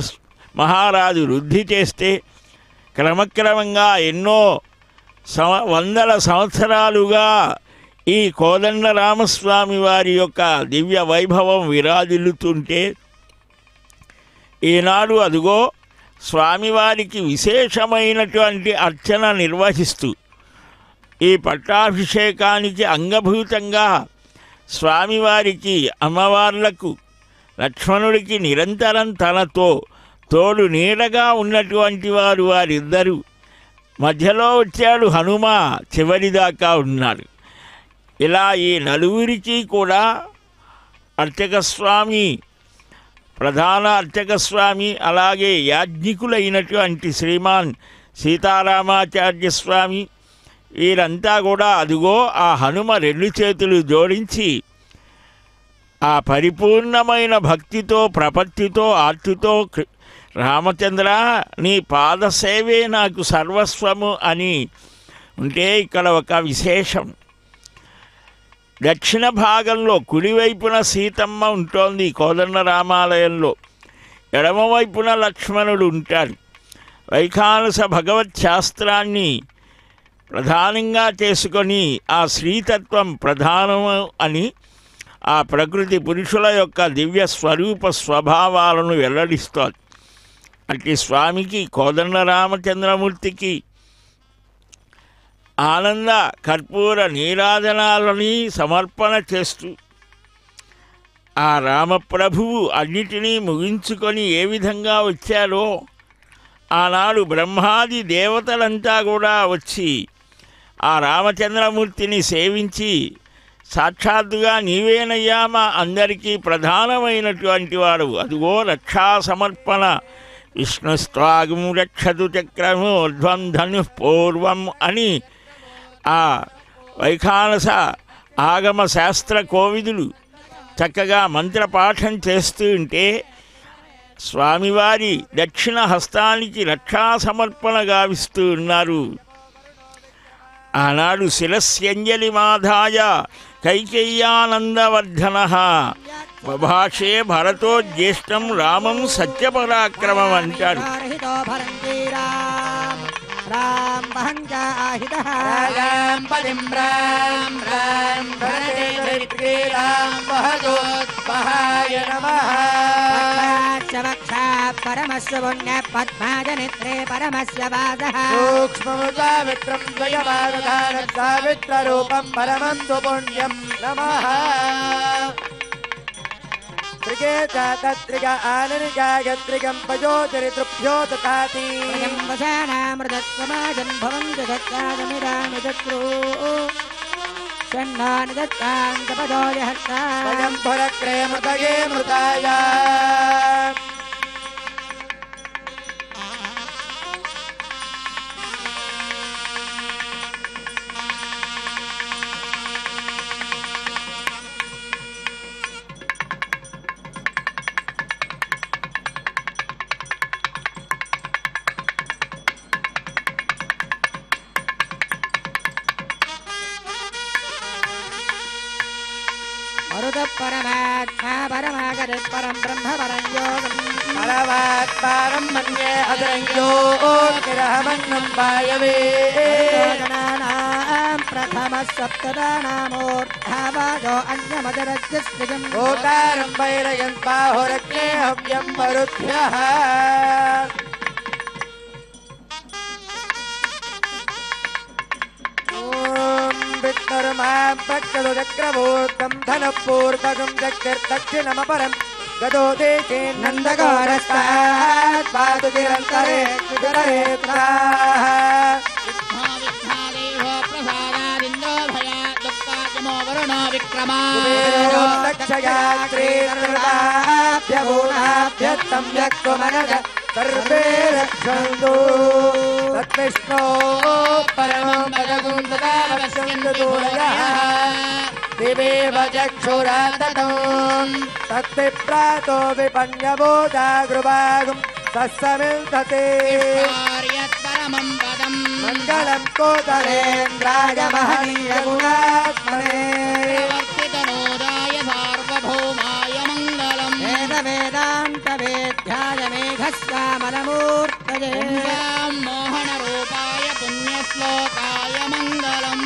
A: మహారాజు వృద్ధి చేస్తే, క్రమక్రమంగా ఎన్నో వందల సంవత్సరాలుగా ఈ కోదండరామస్వామి వారి యొక్క దివ్య వైభవం విరాజిల్లుతుంటే, ఈనాడు అదుగో స్వామివారికి విశేషమైనటువంటి అర్చన నిర్వహిస్తూ ఈ పట్టాభిషేకానికి అంగభూతంగా స్వామివారికి అమ్మవార్లకు లక్ష్మణుడికి నిరంతరం తనతో తోడు నీడగా ఉన్నటువంటి వారు వారిద్దరూ. మధ్యలో వచ్చాడు హనుమ, చివరిదాకా ఉన్నాడు. ఇలా ఈ నలుగురికి కూడా అర్చకస్వామి, ప్రధాన అర్చకస్వామి, అలాగే యాజ్ఞికులైనటువంటి శ్రీమాన్ సీతారామాచార్య స్వామి, వీరంతా కూడా అదిగో ఆ హనుమ 2 చేతులు జోడించి ఆ పరిపూర్ణమైన భక్తితో, ప్రపత్తితో, ఆర్తితో, రామచంద్ర నీ పాదసేవే నాకు సర్వస్వము అని ఉంటే, ఇక్కడ ఒక విశేషం. దక్షిణ భాగంలో కుడివైపున సీతమ్మ ఉంటోంది కోదండరామాలయంలో, ఎడమవైపున లక్ష్మణుడు ఉంటాడు. వైఖానస భగవత్ శాస్త్రాన్ని ప్రధానంగా చేసుకొని ఆ శ్రీతత్వం ప్రధానము అని ఆ ప్రకృతి పురుషుల యొక్క దివ్య స్వరూప స్వభావాలను వెల్లడిస్తోంది. అట్టి స్వామికి కోదండరామచంద్రమూర్తికి ఆనంద కర్పూర నీరాజనాలని సమర్పణ చేస్తూ ఆ రామప్రభువు అన్నిటినీ ముగించుకొని ఏ విధంగా వచ్చారో, ఆనాడు బ్రహ్మాది దేవతలంతా కూడా వచ్చి ఆ రామచంద్రమూర్తిని సేవించి సాక్షాత్తుగా నీవేనయ్యా మా అందరికీ ప్రధానమైనటువంటి వాడు, అదిగో రక్షా సమర్పణ, విష్ణుస్త్వాగం రక్షతు చక్రము ధ్వం ధను పూర్వం అని ఆ వైఖానస ఆగమ శాస్త్ర కోవిదులు చక్కగా మంత్రపాఠం చేస్తూ ఉంటే, స్వామివారి దక్షిణ హస్తానికి రక్షా సమర్పణ గావిస్తూ ఉన్నారు. ఆనాడు శిరస్యంజలి మాధాయ కైకేయ్యానందవర్ధన బభాషే భరతో జ్యేష్టం రామం సత్యపరాక్రమం అంటారు.
B: परमस्य पुण्य पद्माजनित्रे परमस्य वासः
E: सूक्ष्ममुद्रावित्रं द्वयमानधानं सावित्ररूपं परमं सुपुण्यं नमः त्रिकेतातत्रिक आननिका गत्रिकं पयोतिरितृभ्यो दधाति
B: वसानामृतत्वमाजन् भवन्तु दत्तादमिदानि दत्रो षण्णानि दत्तान्तपदोजहस्ता
E: वयं फलक्रे मृतये मृताय
B: मरुतः परमात्मा परमागतिः परं ब्रह्म परं योगम्
E: परमात्मानं मन्ये अदरञ्जोतिरहमन्नं वायवे
B: गणानां प्रथमः सप्तदानामूर्धावादो अन्यमदरज्यस्त्रिजम्
E: ओकारं वैरयन् बाहुरग्ने हव्यं मरुभ्यः विष्णुर्मां प्रक्षदो चक्रमूर्तं धनपूर्वकं चक्षुर्दक्षिणमपरं गतो देशे नन्दगारस्तात् पातु चिरन्तरे
D: विघ्नादेहो प्रसादादिन्द्रो भया दुःखागमो वरुणो विक्रमा
E: दक्षयात्रेभ्यभूनाभ्यत्तं यक्त्वमनज सर्वे रक्षन्तु तद्विष्णो परमं पदगुं तदा पश्यन्तु दूरयः दिवेव चक्षुरादतं तत्विप्रातो विपन्यबोधा गृभागुं तत्समिल्धते
D: कार्यत्परमं पदम्
E: मङ्गलं कोतरेन्द्राय महनीयगुणात्मने
D: प्रवर्तितनोदाय सार्वभौमाय मङ्गलम्
B: वेदान्तवेद्याय मेघश्यामलमूर्तये
D: पुण्यां मोहनरूपाय पुण्यश्लोकाय मङ्गलम्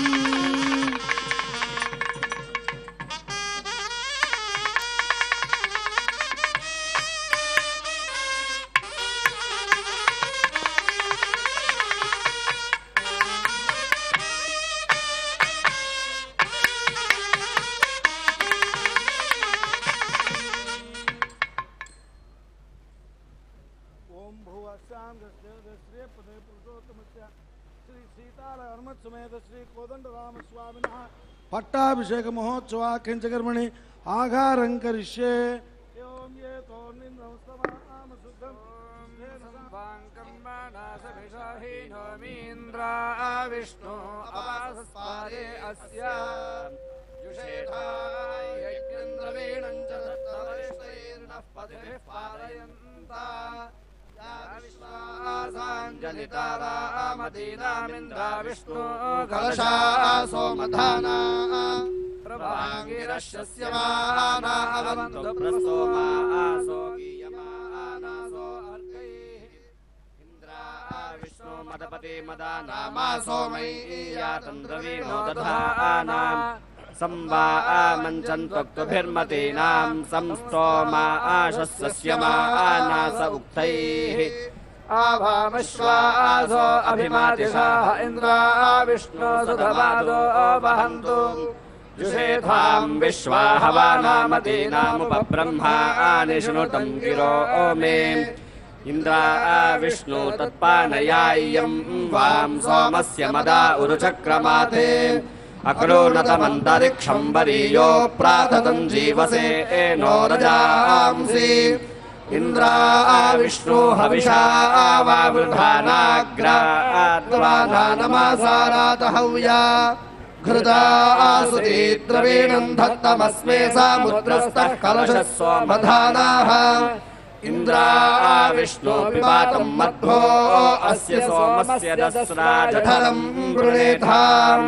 C: ओम भुवस्यां दस्रे पदे पुरुषोत्तमस्य श्री सीताराम समेत श्री कोदंडराम स्वामिनः पट्टाभिषेक महोत्सव किंचकर्मणि आघारं करिष्ये एवं ये तोर्निन्द्रमस्तमाम शुद्धं
E: कर्मणासभिषाहीनोमीन्द्रा विष्णु अवासस्पादे अस्य जुषेठाय यज्ञन्द्रवीणं च दत्तवरिष्ठैर्नः पतिभिः पालयन्ता विश्वासाञ्जलितारामदीनामिन्द्रा विष्णु कलशा सोमधाना प्रभाङ्गिरस्य माना अवन्तु प्रसोमा आसो गीयमानासो अर्कैः इन्द्रा विष्णु मदपते मदानामा सोमैयातन्द्रवीणो दधानाम् संवा मञ्चन्त्वक्तुभिर्मतीनां संस्तोमा आशस्य मानास उक्तैः आभामश्वासो अभिमातिषाः इन्द्रा विष्णु सुधवादो वहन्तु जुषेधां विश्वा हवानामतीनामुपब्रह्माणि शृणुतं गिरो मे इन्द्रा विष्णु तत्पानयाय्यं वां सोमस्य मदा उरुचक्रमाते अक्रोनतमन्तरिक्षं वरीयो प्राततं जीवसे नो रजांसि इन्द्रा विष्णु हविषा वावृधानाग्राद्वानानमासारातहव्या घृता सुतीद्रवीणं धत्तमस्मे सामुद्रस्तः कलशः सोमधानाः इन्द्रा विष्णु पिबातं मध्वो अस्य सोमस्य दस्राजठरं वृणेथाम्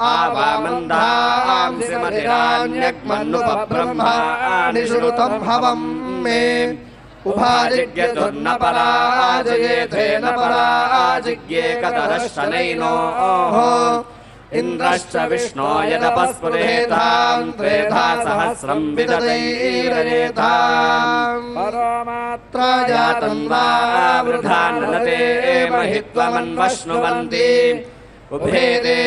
E: आवामन्दांसि मदिरान्यग्मन्नुपब्रह्माणि शृणुतं हवं मे उभाजिज्ञतुर्न पराजयेथेन पराजिज्ञे कतरः शनैनोः इन्द्रश्च विष्णो यदपस्फुरेधां त्रेधा सहस्रं विदतैरनेधाम् परोमात्रा जातं वा वृथा नते महित्वमन्वश्नुवन्ति उभेदे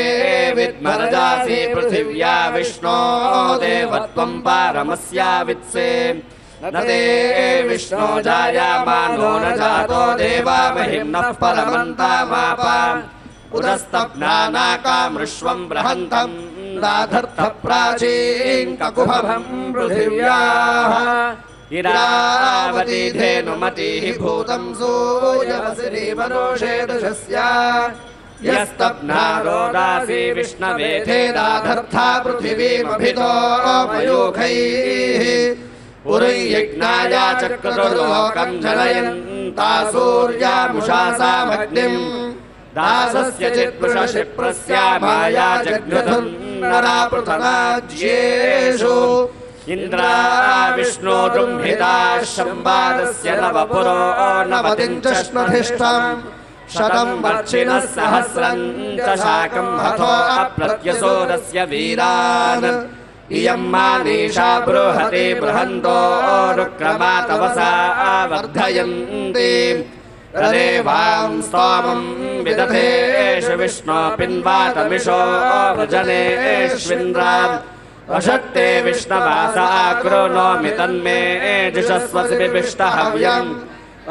E: विद्मरजासि पृथिव्या विष्णो देवत्वं पारमस्या वित्से न ते विष्णो जायामानो न जातो देवा महिम्नः परमन्तामापाम् उदस्तप्नानाकामृष्वं बृहन्तं दाधर्थ प्राचीं ककुभं पृथिव्याः इरावती धेनुमतिः भूतं सूर्यवसिरीवरोषे दशस्या यस्तप्ना रोदासि विष्णवेथेदाधर्था पृथिवीमभितो मयूखैः उरुयज्ञाय चक्रतुर्लोकं जनयन्ता सूर्यामुषासामग्निम् दासस्य चित्पुषशिप्रस्या माया जग्नधुन्नरा पृथनाज्येषु इन्द्रा विष्णो दुम्भिता शम्बादस्य नवपुरो नवतिञ्चष्मधिष्ठम् शतं वर्षिणः सहस्रं च शाकं हतो अप्रत्यसोदस्य वीरान् इयं मानीषा बृहते बृहन्तो रुक्रमातवसा वर्धयन्ति रदेवां स्तोमं विदधेषु विष्णो पिन्वातमिषो वृजनेष्विन्द्रान् वषट्ते विष्णवासा कृणोमि तन्मे जुषस्वसि विष्टहव्यम्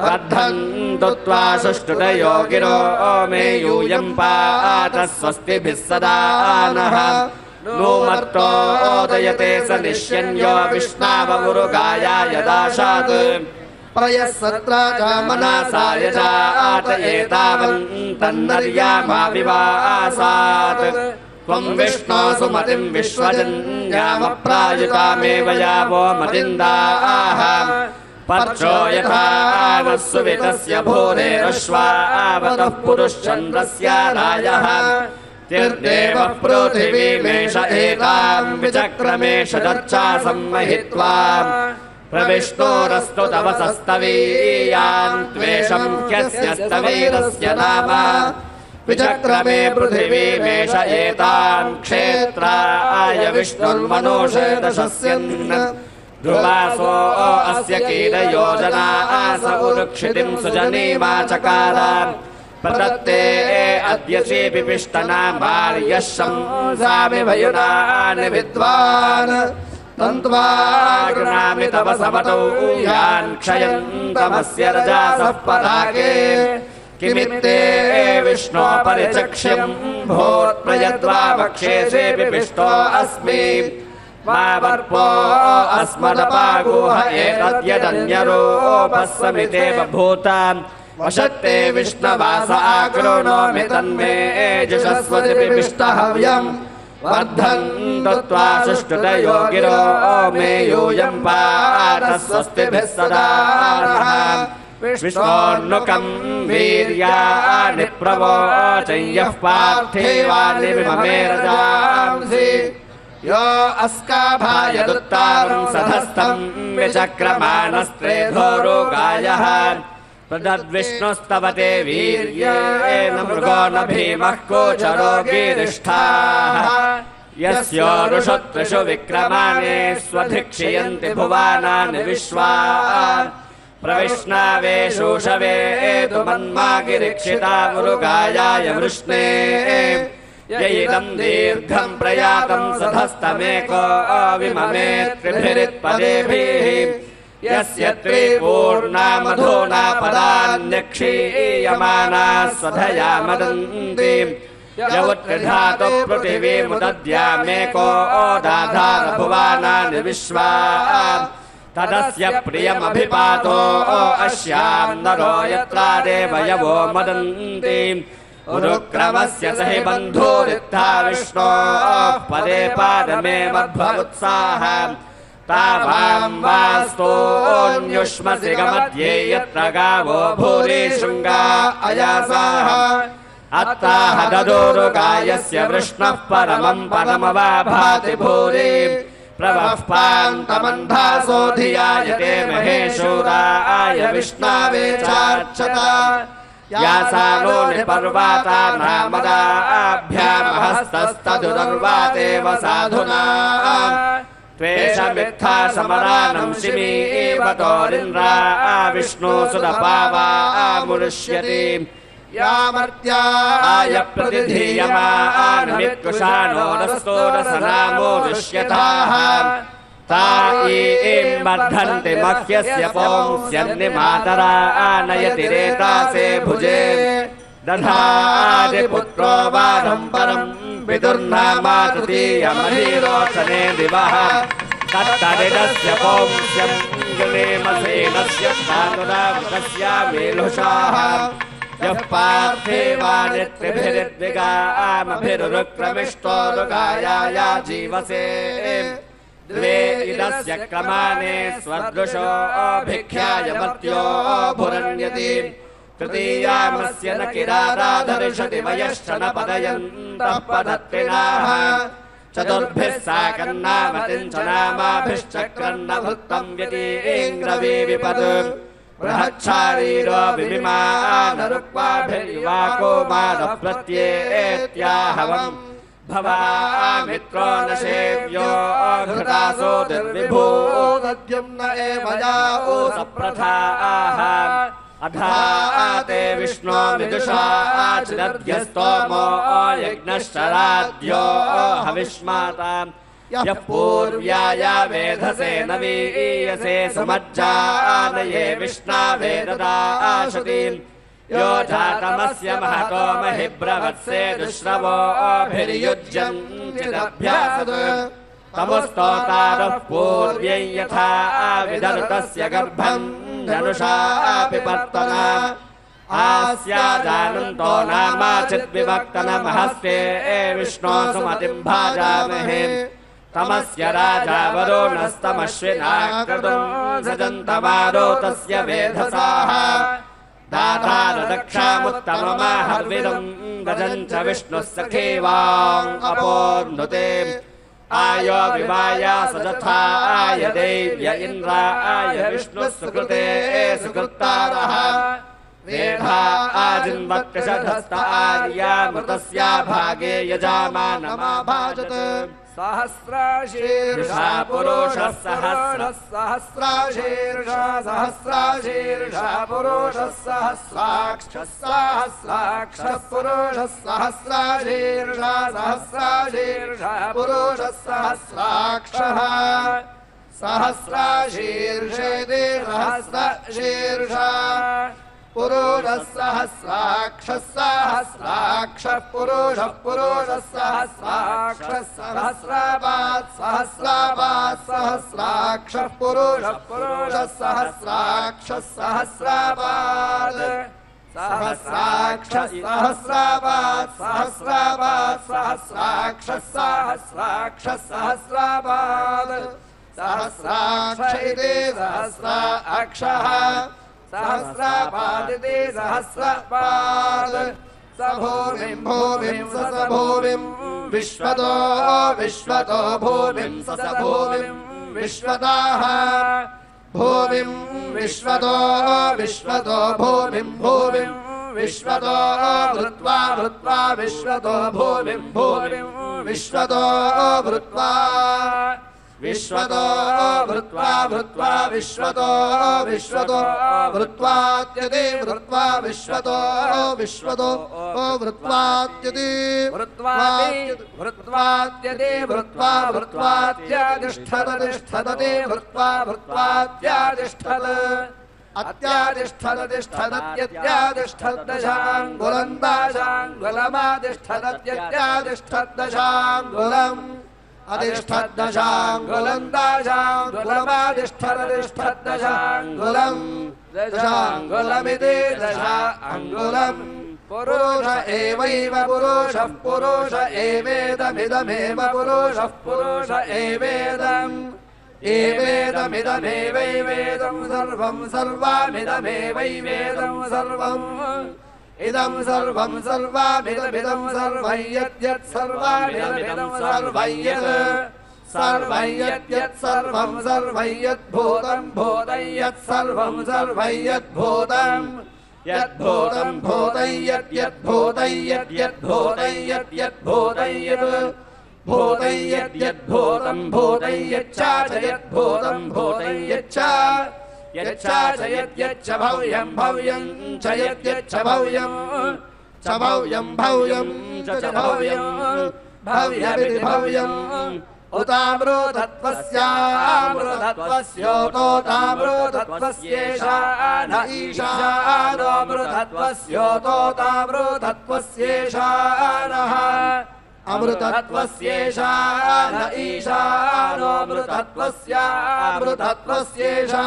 E: वर्धन्तु त्वा सुष्ठुतयो गिरो मे यूयं पात स्वस्तिभिः सदा नः नूमर्तोदयते स निश्यन्यो विष्णावमुरुगाया यदाशात् प्रयस्सत्रामनासा यजात एतावन्तन्नर्यामाविवासात् त्वं विष्णो सुमतिं विश्वजन्यामप्रायुतामेव यावो मतिन्दाः पर्चो यथा नः सुवितस्य भूरेरश्वावतः पुरुश्चन्द्रस्य रायः तिर्देवः पृथिवीमेष एतां विचक्रमेष दर्चासं महित्वा प्रविष्णोरस्तु तव सस्तवीयान् त्वेषं ह्यस्य स्तवीरस्य नाम विचक्रमे पृथिवीमेष एतां क्षेत्राय विष्णुर्मनोषेदशस्यन् ध्रुवासो अस्य कीलयोजना स उरुक्षितिं सुजनीमाचकार प्रदत्ते अद्य श्रीपिपिष्टनामार्यः शंसामिभयुनानि विद्वान् तन्त्वाग्नामि तव समतौ यान् क्षयन्तमस्य रजासः पदाके किमित्ते विष्णो परिचक्ष्यं भूत्प्रयद्वा वक्षेशे पिपिष्टो अस्मि मा वर्पो अस्मदपागुह एतद्यदन्यरूपः समिते बभूताम् वषट्ते विष्णवास आकृणोमि तन्मे जुषस्वसि पिपिष्टहव्यम् वर्धन्तु त्वा सुष्ठुतयो गिरो मे यूयं पात स्वस्तिभिः सदा नः विष्णोर्नुकं वीर्याणि प्रवोचय्यः पार्थिवानि विममे रजांसि यो अस्काभायदुत्तारं सधस्थं विचक्रमाणस्त्रेधोरुगायः प्रदद्विष्णुस्तवते वीर्येण मृगो न भीमः कोचरो गीरिष्ठाः यस्योरुषत्रिषु विक्रमाणे स्वधिक्षयन्ति भुवानानि विश्वा प्रविष्णावेशूषवे तु मन्मागिरिक्षिता मुरुगायाय वृष्णे यैदं दीर्घं प्रयातं सधस्तमेको विममे त्रिभिरित्पदेभिः यस्य त्रिपूर्णा मधुना पदान्यक्षीयमाना स्वधया मदन्ति यवत्रिधातु पृथिवीमुदद्यामेको दाधार भुवानानि विश्वा तदस्य प्रियमभिपातो अस्यां नरो यत्रा देवयवो मदन्ति उरुक्रमस्य सहि बन्धुरित्था विष्णो पदे पादमे मध्वोत्साह तावां वास्तोऽन्युष्मसि गमध्ये यत्र गावो भूरि शृङ्गा अयासाः अत्ताह ददोरुगायस्य वृष्णः परमं परमवाभाति भूरि प्रवः पान्तमन्धासो धियायते महेशूराय विष्णावे चार्चता यासानो निपर्वाता नामदाभ्यामहस्तस्तदुर्वातेव साधुना त्वेषमित्था समरानं शिमीवतोरिन्द्रा विष्णु सुदपावामुष्यति यामर्त्याय प्रतिधीयमानमित्कुशानो रस्तोरसनामो दृश्यताः ता ईं बद्धन्ति मह्यस्य पुंस्यन्निमातरा आनयति रेतासे भुजे दधादिपुत्रो वारं परं पितुर्नामातृतीयमहीरोचने दिवः तत्तदिदस्य पुंस्यं गणेमसेनस्य स्थातुरावृतस्यामेलुषाः यः पार्थिवानि त्रिभिरिद्विगामभिरुक्रमिष्टोरुगाया जीवसे द्वे इदस्य क्रमाणे स्वर्दृशो भिख्याय मर्त्यो भुरण्यति तृतीयामस्य न किराराधरिषति वयश्च न पदयन्तः पदत्रिणाः चतुर्भिः साकन्नामतिम् च नामाभिश्चक्रन्न भुक्तम् व्यतीङ्ग्रवी विपद् बृहच्छारीरो विविमानरुक्वाभिर्युवाको मानप्रत्येत्याहवम् भवामित्रो न सेव्यो घृतासो दुर्विभो दद्यम् न एव यावो सप्रथाः अधा ते विष्णो विदुषा चिदध्यस्तोमो यज्ञश्चराद्यो हविष्माताम् यः पूर्व्याया वेधसे नवीयसे सुमज्जानये विष्णावे ददाशतीम् यो जातमस्य महतो महिब्रवत्से दुश्रवोभिर्युज्यन्त्यदभ्यासत् तमुस्तोतारः पूर्व्यै यथा विदर्तस्य गर्भम् धनुषापि पर्तना आस्याजानन्तो नामाचिद्विभक्तनमहस्ते विष्णो सुमतिम् भाजामहे तमस्य राजा वरुणस्तमश्विनाक्रतुम् सजन्तमारो तस्य वेधसाः दातारदक्षामुत्तममाहर्विदम् गजम् च विष्णुः सखीवाम् अपोर्नुते आयो विवाया सजथाय देव्य इन्द्राय विष्णुः सुकृते सुकृतारः वेधा आजिन्वत्यषधस्त आर्यामृतस्या भागे यजामानमाभाजत सहस्राशीर्षा पुरुषः सहस्राशीर्षा सहस्राशीर्षा पुरुषः सहस्राक्षः सहस्राक्षः पुरुषः सहस्राशीर्षा सहस्राशीर्षा पुरुषः सहस्राक्षः सहस्राशीर्षेति सहस्रशीर्षा पुरुषः सहस्राक्षः सहस्राक्षः पुरुषः पुरुषः सहस्राक्षः सहस्रापात् सहस्रापात् सहस्राक्षः पुरुषः पुरुषः सहस्राक्षः सहस्रापात् सहस्राक्षः सहस्रापात् सहस्रापात् सहस्राक्षः सहस्राक्षः सहस्रापात् सहस्राक्ष इति सहस्राक्षः सहस्रापादिति सहस्रपाद स भूमिम् भूमिम् स भूमिम् विश्वतो विश्वतो भूमिम् स भूमिम् विश्वताः भूमिम् विश्वतो विश्वतो भूमिम् भूमिम् विश्वतो भृत्वा भृत्वा विश्वतो भूमिम् भूमिम् विश्वतो भृत्वा विश्वतो भृत्वा भृत्वा विश्वतो विश्वतो भृत्वात्यदि भृत्वा विश्वतो विश्वतो भृत्वात्यदि भृत्वात्यदि भृत्वा भृत्वात्यतिष्ठदतिष्ठदति भृत्वा भृत्वात्यातिष्ठद अत्यातिष्ठदतिष्ठदत्यत्यातिष्ठद्दशाङ्गुलन्दाशाङ्गुलमातिष्ठदत्यत्यातिष्ठद्दशाङ्गुलम् अधिष्ठद्दशाङ्गुलम् दाशाङ्गुलमातिष्ठदतिष्ठद्दशाङ्गुलम् दशाङ्गुलमिति दशाङ्गुलम् पुरुष एवैव पुरुषः पुरुष एवेदमिदमेव पुरुषः पुरुष एवेदम् एवेदमिदमेवैवेदम् सर्वम् सर्वामिदमेवैवेदम् सर्वम् इदम् सर्वम् सर्वामिदमिदम् सर्वम् यद्यत् सर्वामिदमिदम् सर्वम् यत् सर्वम् यद्यत् सर्वम् सर्वम् यद्भूतम् भूतं यत् सर्वम् सर्वम् यद्भूतम् यद्भूतम् भूतं यद्यद्भूतं यद्यद्भूतं यद्यद्भूतं यत् भूतं यद्यद्भूतं भूतं यच्च यद्भूतं भूतं यच्च यच्च यद्यच्च भव्यं भव्यं च यद्यच्च भव्यं च भव्यं भव्यं च भव्यं भव्यमिति भव्यम् उतामृतत्वस्यामृतत्वस्योतोतामृतत्वस्येषा न ईशानोऽमृतत्वस्योतोतामृतत्वस्येषा नः अमृतत्वस्येषा न ईशानोऽमृतत्वस्यामृतत्वस्येषा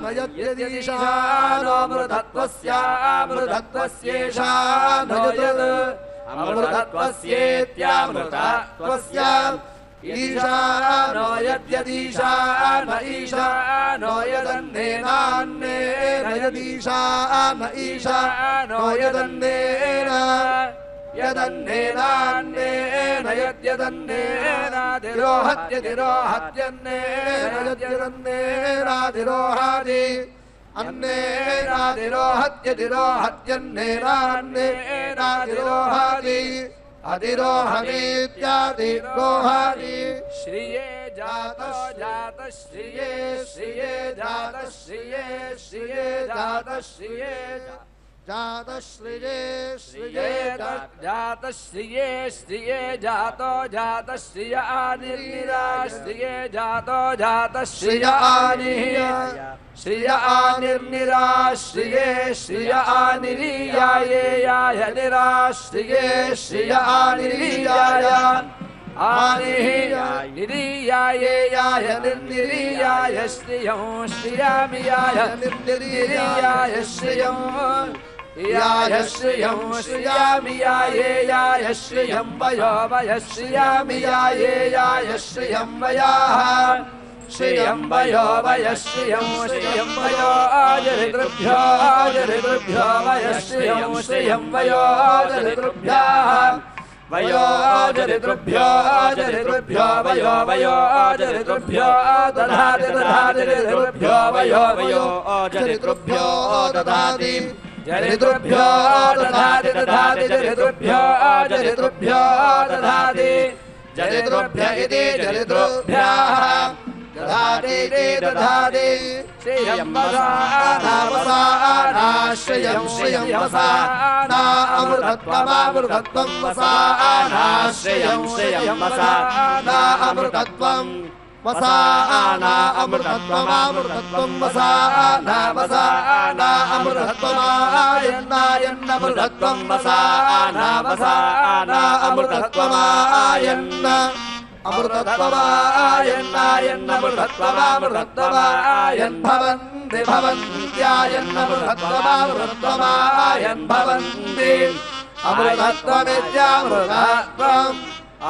E: न यद्यदीशानोऽमृतत्वस्यामृतत्वस्येषा न यद् अमृतत्वस्येत्यामृतत्वस्या ईशानो यद्यदीशान ईशानो यदन्नेनान्नेन यदीशान ईशानो यदन्नेन यदन्नेनान्नेन अन्नेरादिरोहत्यन्नेरादिरोहादि अन्नेरादिरोहत्यन्नेरान्नेरादिरोहादि अधिरोहमीत्यादिरोहादि श्रिये जातो जात श्रिये श्रिये जात श्रिये श्रिये जात श्रिये जात श्रिये श्रिये जात श्रिये श्रिये जातो जात श्रियानिर्निरा श्रिये जातो जात श्रियानि श्रियानिर्निरा श्रिये श्रियानिरीयाये याय निरा श्रिये श्रियानिरीयाय निरीयाये याय निर्निरीयाय श्रियं श्रियामियाय निर्निरीयाय श्रियं याय श्रियं श्रियामियाये याय श्रियं वयो वय श्रियामियाये याय श्रियं वयाः श्रियं वयो वय श्रियं श्रियं वयो आजरितृभ्यो आजरितृभ्यो वय श्रियं श्रियं वयो आजरितृभ्यः वयो आजरितृभ्यो आजरितृभ्यो वयो वयो आजरितृभ्यो दधाति दधातिभ्यो वयो वयो आजरितृभ्यो दधाति जरितृभ्यो दधाति दधाति जरितृभ्यो आजरितृभ्यो दधाति जरितृभ्य इति जरितृभ्यः दधाति दधाति श्रियं वसाना श्रियं श्रियं वसाना अमृतत्वममृतत्वं वसाना श्रियं श्रियं वसाना अमृतत्वं वसाना अमृतत्वममृतत्वं वसाना वसाना अमृतत्वमायन्नायन्नमृतत्वं वसाना वसाना अमृतत्वमायन्न अमृतत्वमायन्नायन्नमृतत्वमामृतत्वमायन् भवन्ति भवन्त्यायन्नमृतत्वमामृतत्वमायन् भवन्ति अमृतत्वमित्यामृतत्वम्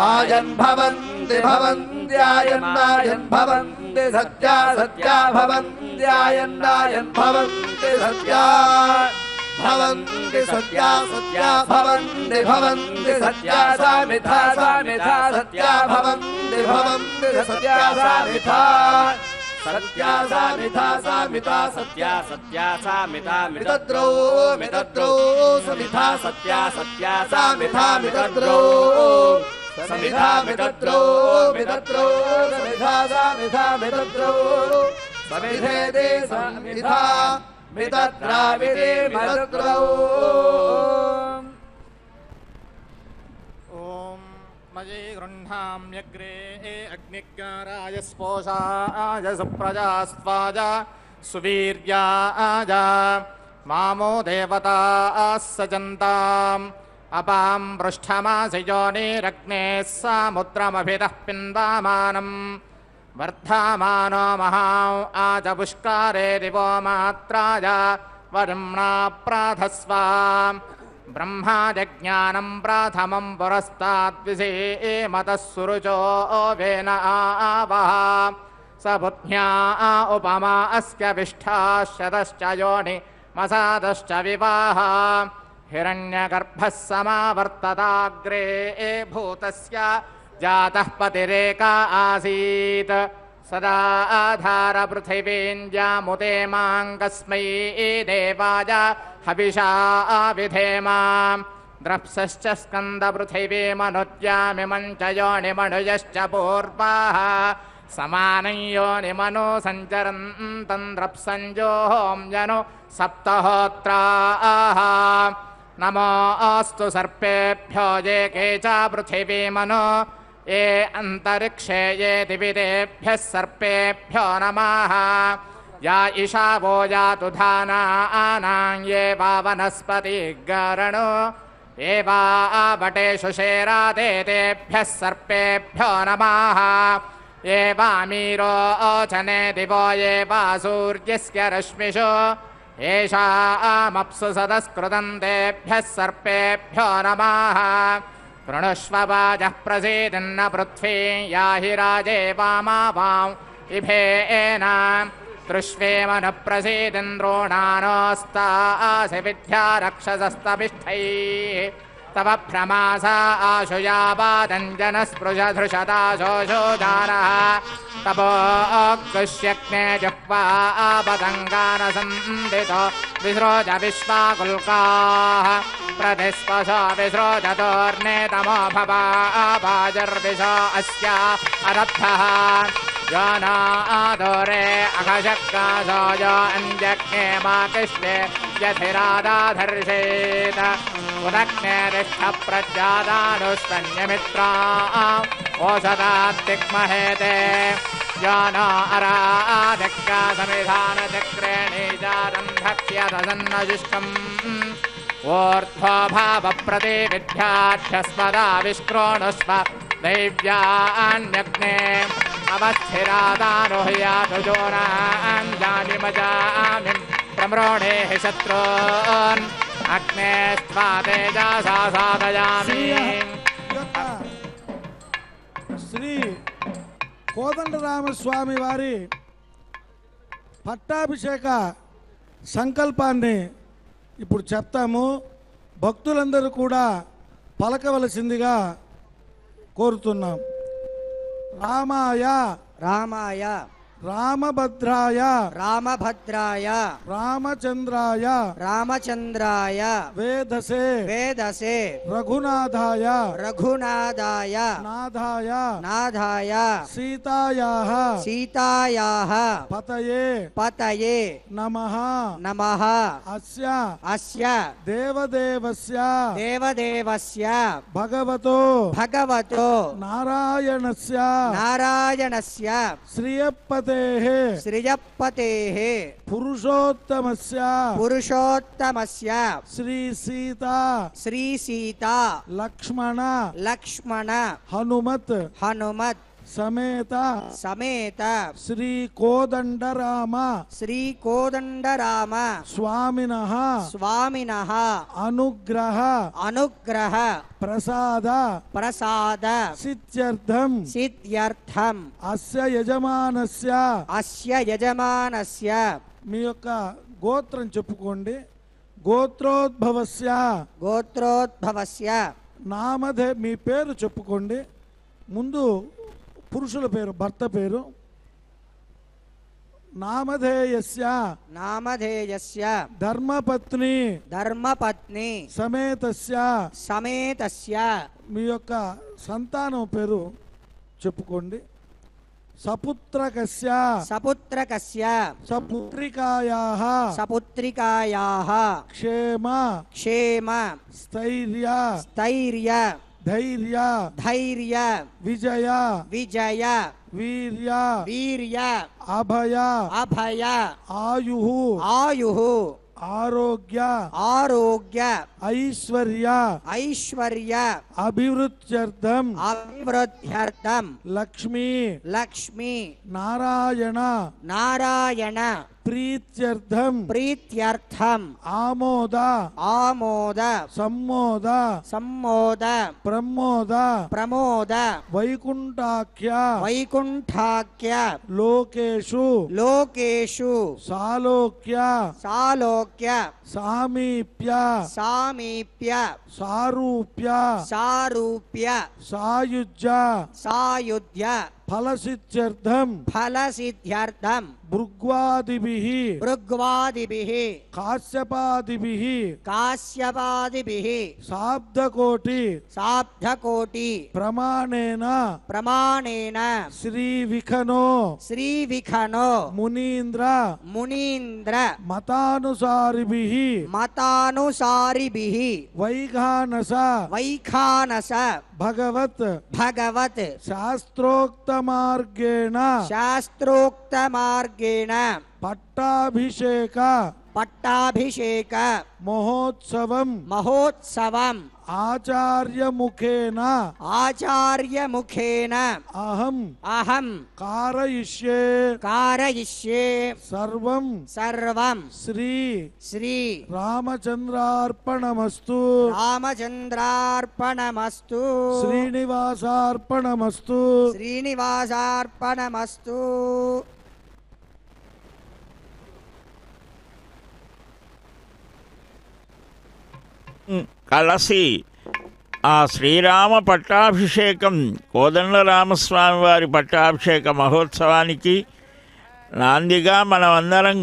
E: आयन् भवन्ति भवन्त्यायन्नायन् भवन्ति सत्या सत्या भवन्त्यायन्नायन् भवन्ति सत्या भवन्ति सत्या सत्या भवन्ति भवन्ति सत्या सामिथा सामिथा सत्या भवन्ति भवन्ति सत्या सामिथा सत्या सामिथा सामिथा सत्या सत्या सामिथा मितद्रौ मितद्रौ समिथा सत्या सत्या सामिथा मितद्रौ समिधा मितद्रौ मितद्रौ समिधा सामिथा मितद्रौ समिधेदे समिधा मितद्राविदे मितद्रौ
F: ॐ मयि गृह्णाम्यग्रे अग्निज्ञाराय स्पोषाय सुप्रजास्त्वाय सुवीर्याय मामो देवताः सजन्ताम् अपां पृष्ठमासि योनिरग्नेः सामुद्रमभितः पिन्वामानम् वर्धमानो महां आजपुष्कारे दिवो मात्राय वरुम्ना प्राधस्व ब्रह्माजज्ञानं प्रथमं पुरस्ताद्विषेमतः सुरुचो वेन आवः स बुद्ध्या उपमा अस्य विष्ठाश्चतश्च योनि मसादश्च विवाह हिरण्यगर्भः समावर्तताग्रे भूतस्य जातः पतिरेका आसीत् सदा आधार पृथिवीञ्जामुते माङ्गस्मै देवाय हविषा विधेम द्रप्सश्च स्कन्दपृथिवीमनुज्यामिमं च योनिमनुजश्च पूर्वाः समानं योनिमनो सञ्चरन्तं द्रप्सञ्जोहोम्यनु सप्तहोत्राः नमो अस्तु सर्पेभ्यो ये के च पृथिवीमनो ये अन्तरिक्षे ये दिविदेभ्यः सर्पेभ्यो नमः या इशावो यातु धानानां ये वा वनस्पतिगरणो ये वा वटेषु शेरादेतेभ्यः सर्पेभ्यो नमः ये वामीरो ओचने दिवो ये वा सूर्यस्य रश्मिषु येषामप्सु सदस्कृतं तेभ्यः सर्पेभ्यो नमः कृणुष्व वाजः प्रसीदन्न पृथ्वी याहि राजे वामावां इभेन तृष्वेमनु प्रसीदिन्द्रोणानोस्तासि विद्या रक्षसस्तपिष्ठैः तव भ्रमासा आशुयावादञ्जनस्पृशधृषदाशोषोदानः तपोऽग्निष्यग्ने जिह्वा आपतङ्गानसन्दितो विसृज विश्वाकुल्काः प्रतिस्पश विसृजतोर्नेतमो भवाभाजर्विष अस्या अरब्धः जानादोरे अघशक्कासोज अन्यज्ञे मा कृष्णे यथिरादाधर्षेत उदग्ने तिष्ठप्रज्ञादानुष्पन्यमित्रा ओषधात्तिग्महेते जाना अराधिक्का समिधानचक्रे नीजारन्धक्ष्यदसन्नजुष्टम् ऊर्ध्वभावप्रतिविद्याध्यस्मदाविष्क्रोणुष्व दैव्यान्यग्ने अवस्थिरादारोह्यातु जोनाञ्जानिमजामिं प्रम्रोणेः शत्रून् अग्ने स्त्वा तेजसा साधयामि
C: శ్రీ కోదండరామస్వామి వారి పట్టాభిషేక సంకల్పాన్ని ఇప్పుడు చెప్తాము. భక్తులందరూ కూడా పలకవలసిందిగా కోరుతున్నాం. రామాయ
B: రామాయ
C: రామభద్రాయ
B: రామభద్రాయ
C: రామచంద్రాయ
B: రామచంద్రాయ
C: వేదసే
B: వేదసే
C: రఘునాథాయ
B: రఘునాథాయ
C: నాథాయ
B: నాథాయ
C: సీతాయాః
B: సీతాయాః
C: పతయే
B: పతయే
C: నమః
B: నమః
C: అస్య
B: అస్య
C: దేవదేవస్య
B: దేవదేవస్య
C: భగవతో
B: భగవతో
C: నారాయణస్య
B: నారాయణస్య
C: శ్రియపతేః
B: శ్రియపతేః
C: పురుషోత్తమస్య
B: పురుషోత్తమస్య
C: శ్రీ సీత
B: శ్రీ సీతా
C: లక్ష్మణ
B: లక్ష్మణ
C: హనుమత్
B: హనుమత్
C: సమేత
B: సమేత
C: శ్రీ కోదండరామ
B: శ్రీ కోదండరామ
C: స్వామినః
B: స్వామినః
C: అనుగ్రహ
B: అనుగ్రహ
C: ప్రసాద
B: ప్రసాద
C: సిద్ధ్యర్థం
B: సిద్ధ్యర్థం
C: అస్య యజమానస్య
B: అస్య యజమానస్య
C: మీ యొక్క గోత్రం చెప్పుకోండి. గోత్రోద్భవస్య
B: గోత్రోద్భవస్య
C: నామధే మీ పేరు చెప్పుకోండి. ముందు పురుషుల పేరు భర్త పేరు. నామధేయస్య
B: నామధేయస్య
C: ధర్మపత్ని
B: ధర్మపత్ని
C: సమేతస్య
B: సమేతస్య
C: మీ యొక్క సంతానం పేరు చెప్పుకోండి. సపుత్రకస్య
B: సపుత్రకస్య
C: సపుత్రికాయాః
B: సపుత్రికాయాః
C: క్షేమ
B: క్షేమ
C: స్థైర్య
B: స్థైర్య
C: ధైర్య
B: ధైర్య
C: విజయ
B: విజయ
C: వీర్య
B: వీర్య
C: అభయ
B: అభయ
C: ఆయుః
B: ఆయుః
C: ఆరోగ్య
B: ఆరోగ్య
C: ఐశ్వర్య
B: ఐశ్వర్య
C: అభివృద్ధ్యర్థం
B: అభివృద్ధ్యర్థం
C: లక్ష్మీ
B: లక్ష్మి
C: నారాయణ
B: నారాయణ
C: ప్రీత్యర్థం
B: ప్రీత్యర్థం
C: ఆమోద
B: ఆమోద
C: సమ్మోద
B: సమ్మోద
C: ప్రమోద
B: ప్రమోద
C: వైకుంఠాఖ్య
B: వైకుంఠాఖ్య
C: లోకేషు
B: లోకేషు
C: సాలోక్య
B: సాలోక్య
C: సామీప్య
B: సామీప్య
C: సారూప్య
B: సారూప్య
C: సాయుజ్య
B: సాయుధ్య
C: ఫలసిద్ధ్యర్థం
B: ఫలసిద్ధ్యర్థం
C: భృగ్వాదిభిః
B: భృగ్వాదిభిః
C: కాశ్యపాదిభిః
B: కాశ్యపాదిభిః
C: శాబ్దకోటి
B: సాబ్ధకోటి
C: ప్రమాణేన
B: ప్రమాణేన
C: శ్రీవిఖనో
B: శ్రీవిఖనో
C: మునీంద్ర
B: మునీంద్ర
C: మతానుసారిభిః
B: మతానుసారిభిః
C: వైఘానస
B: వైఖానస
C: భగవత్
B: భగవత్
C: శాస్త్రోక్తమార్గేణ
B: శాస్త్రోక్తమార్గేణ
C: పట్టాభిషేక
B: పట్టాభిషేక
C: మహోత్సవం
B: మహోత్సవం
C: ఆచార్యముఖేన
B: ఆచార్యముఖేన
C: అహం
B: అహం
C: కారయిష్యే
B: కారయిష్యే
C: సర్వం
B: సర్వం
C: శ్రీ
B: శ్రీ
C: రామచంద్రార్పణమస్తు
B: రామచంద్రార్పణమస్తు
C: శ్రీనివాసార్పణమస్తు
B: శ్రీనివాసార్పణమస్తు.
A: కలసి ఆ శ్రీరామ పట్టాభిషేకం కోదండరామస్వామి వారి పట్టాభిషేక మహోత్సవానికి నాందిగా మనమందరం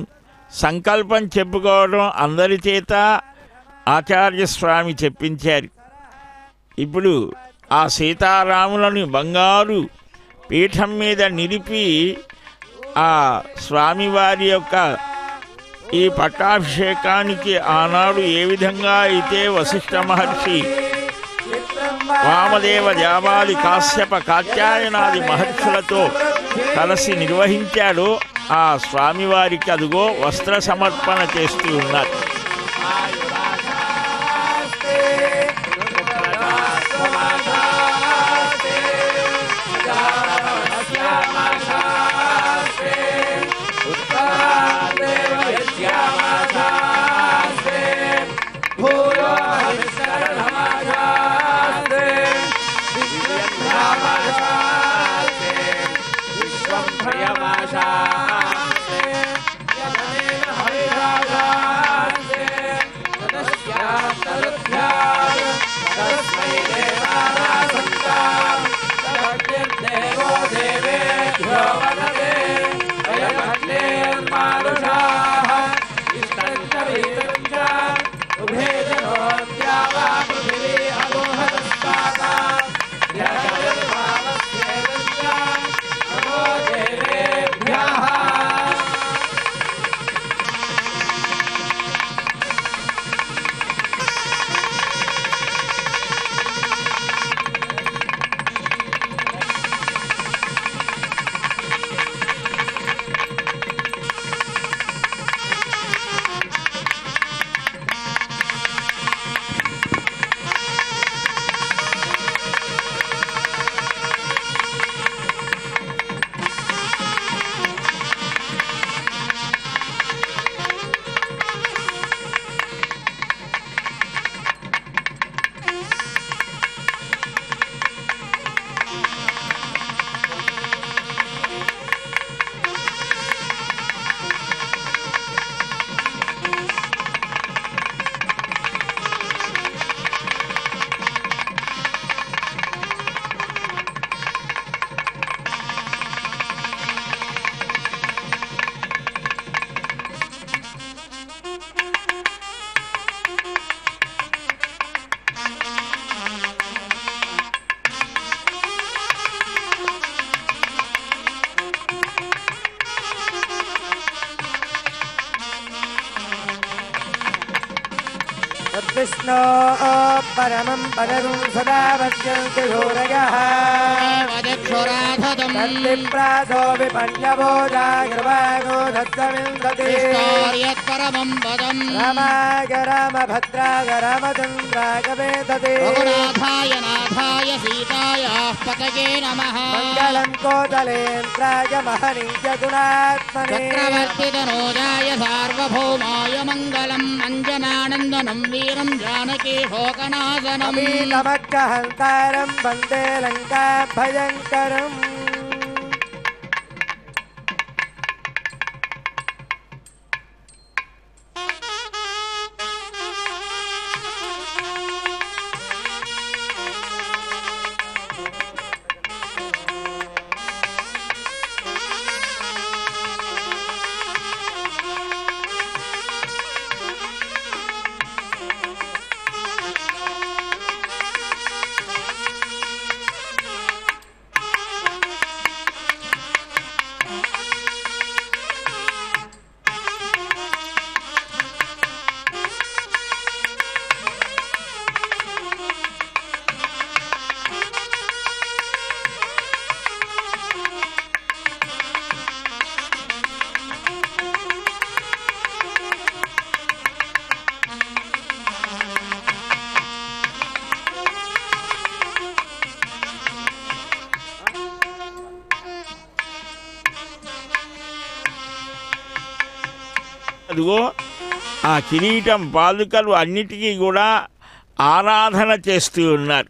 A: సంకల్పం చెప్పుకోవడం అందరి చేత ఆచార్యస్వామి చెప్పించారు. ఇప్పుడు ఆ సీతారాములను బంగారు పీఠం మీద నిలిపి ఆ స్వామివారి యొక్క ఈ పట్టాభిషేకానికి ఆనాడు ఏ విధంగా అయితే వశిష్ఠ మహర్షి వామదేవ జాబాలి కాశ్యప కాత్యాయనాది మహర్షులతో కలిసి నిర్వహించాడో ఆ స్వామివారికి అదుగో వస్త్ర సమర్పణ చేస్తూ ఉన్నారు.
B: విష్ణో పరమం పదం సదా వద్యంతి ఘోరయః తద్విప్రాసో విపణ్యబోధాగృవాగో దత్తమిందతి
D: పరమం పదం
B: రామాయ రామభద్రాయ రామచంద్రాయ వేదతే
D: రఘునాథాయ నాథాయ సీతాయ పతయే నమః
B: మంగళం కోదలేంద్రాయ మహనీయ గుణాత్మనే
D: చక్రవర్తితనోజాయ సార్వభౌమాయ మంగళం అంజనానందనం వీరం జానకీ శోకనాశనం
B: అమీతమక్కహంతారం వందే లంకా భయంకరం
A: అదిగో ఆ కిరీటం పాదుకలు అన్నిటికీ కూడా ఆరాధన చేస్తూ ఉన్నారు.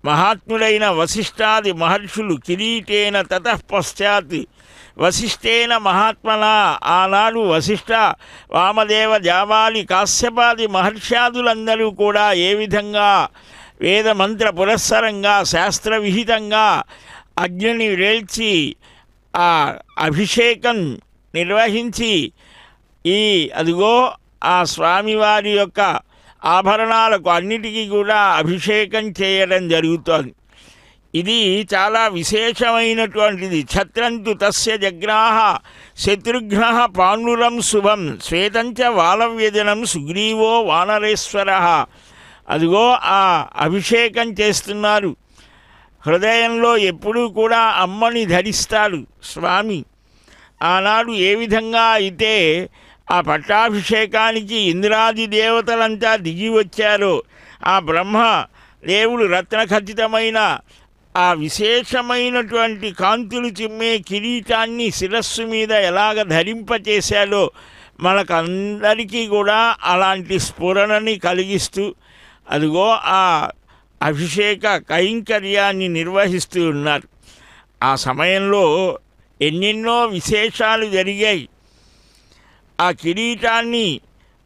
A: మహాత్ముడైన వశిష్ఠాది మహర్షులు కిరీటేన తతఃపశ్చాత్ వశిష్ఠేన మహాత్మనా ఆనాడు వశిష్ఠ వామదేవ జాబాలి కాశ్యపాది మహర్ష్యాదులందరూ కూడా ఏ విధంగా వేదమంత్ర పురస్సరంగా శాస్త్రవిహితంగా అగ్నిని వేల్చి ఆ అభిషేకం నిర్వహించి అదిగో ఆ స్వామివారి యొక్క ఆభరణాలకు అన్నిటికీ కూడా అభిషేకం చేయడం జరుగుతోంది. ఇది చాలా విశేషమైనటువంటిది. ఛత్రంతు తస్య జగ్రాహ శత్రుఘ్న పాండురం శుభం శ్వేతంచ వాలవ్యజనం సుగ్రీవో వానరేశ్వర. అదిగో ఆ అభిషేకం చేస్తున్నారు. హృదయంలో ఎప్పుడూ కూడా అమ్మని ధరిస్తాడు స్వామి. ఆనాడు ఏ విధంగా అయితే ఆ పట్టాభిషేకానికి ఇంద్రాది దేవతలంతా దిగి వచ్చారో, ఆ బ్రహ్మ దేవుడు రత్నఖచ్చితమైన ఆ విశేషమైనటువంటి కాంతులు చిమ్మే కిరీటాన్ని శిరస్సు మీద ఎలాగ ధరింపచేశాడో మనకందరికీ కూడా అలాంటి స్ఫురణని కలిగిస్తూ అదిగో ఆ అభిషేక కైంకర్యాన్ని నిర్వహిస్తూ ఉన్నారు. ఆ సమయంలో ఎన్నెన్నో విశేషాలు జరిగాయి. ఆ కిరీటాన్ని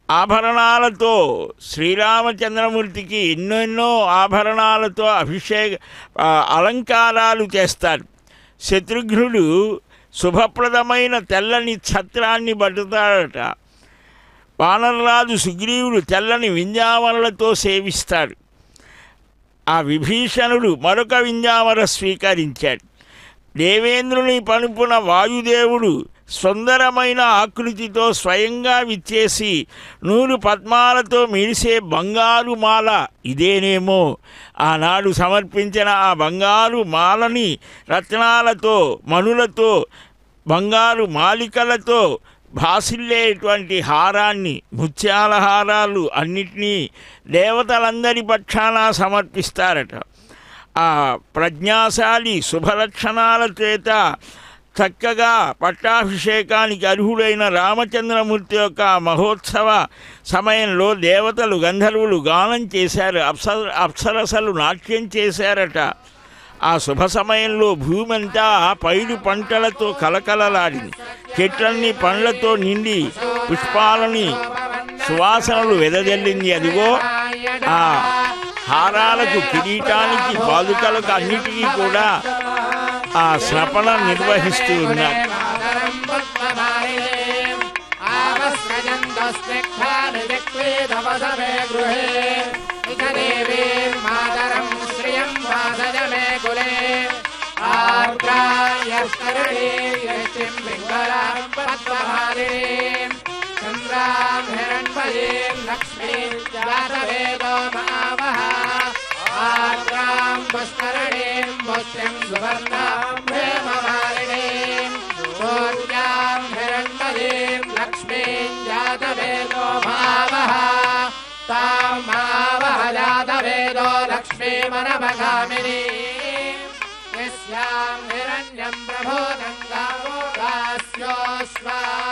A: ఆభరణాలతో శ్రీరామచంద్రమూర్తికి ఎన్నెన్నో ఆభరణాలతో అలంకారాలు చేస్తారు. శత్రుఘ్నుడు శుభప్రదమైన తెల్లని ఛత్రాన్ని పట్టుతాడట. వానరరాజు సుగ్రీవుడు తెల్లని వింజామరలతో సేవిస్తాడు. ఆ విభీషణుడు మరొక వింజామర స్వీకరించాడు. దేవేంద్రుని పనుపున వాయుదేవుడు సుందరమైన ఆకృతితో స్వయంగా విచ్చేసి 100 పద్మాలతో మెరిసే బంగారు మాల ఇదేనేమో. ఆనాడు సమర్పించిన ఆ బంగారు మాలని రత్నాలతో మణులతో బంగారు మాలికలతో భాసిల్లేటువంటి హారాన్ని ముత్యాల హారాలు అన్నిటినీ దేవతలందరి పక్షాన సమర్పిస్తారట. ఆ ప్రజ్ఞాశాలి శుభలక్షణాల చేత చక్కగా పట్టాభిషేకానికి అర్హుడైన రామచంద్రమూర్తి యొక్క మహోత్సవ సమయంలో దేవతలు గంధర్వులు గానం చేశారు. అప్సరసలు నాట్యం చేశారట. ఆ శుభ సమయంలో భూమి అంతా పైరు పంటలతో కలకలలాడింది. చెట్లన్నీ పండ్లతో నిండి పుష్పాలని సువాసనలు వెదజల్లింది. అదిగో ఆ హారాలకు కిరీటానికి పాదుకలకు అన్నిటికీ కూడా ఆ స్నపన నిర్వహిస్తూ ఉన్నారు.
F: आर्द्रां पुष्करणीं मुष्टिं सुवर्णां हेममालिनीं शून्यां हिरण्मयीं लक्ष्मीं जातवेदो भावः तां भावः जातवेदो लक्ष्मीमनमगामिनीं यस्यां हिरण्यं प्रभोदं गावो दास्योऽश्वान्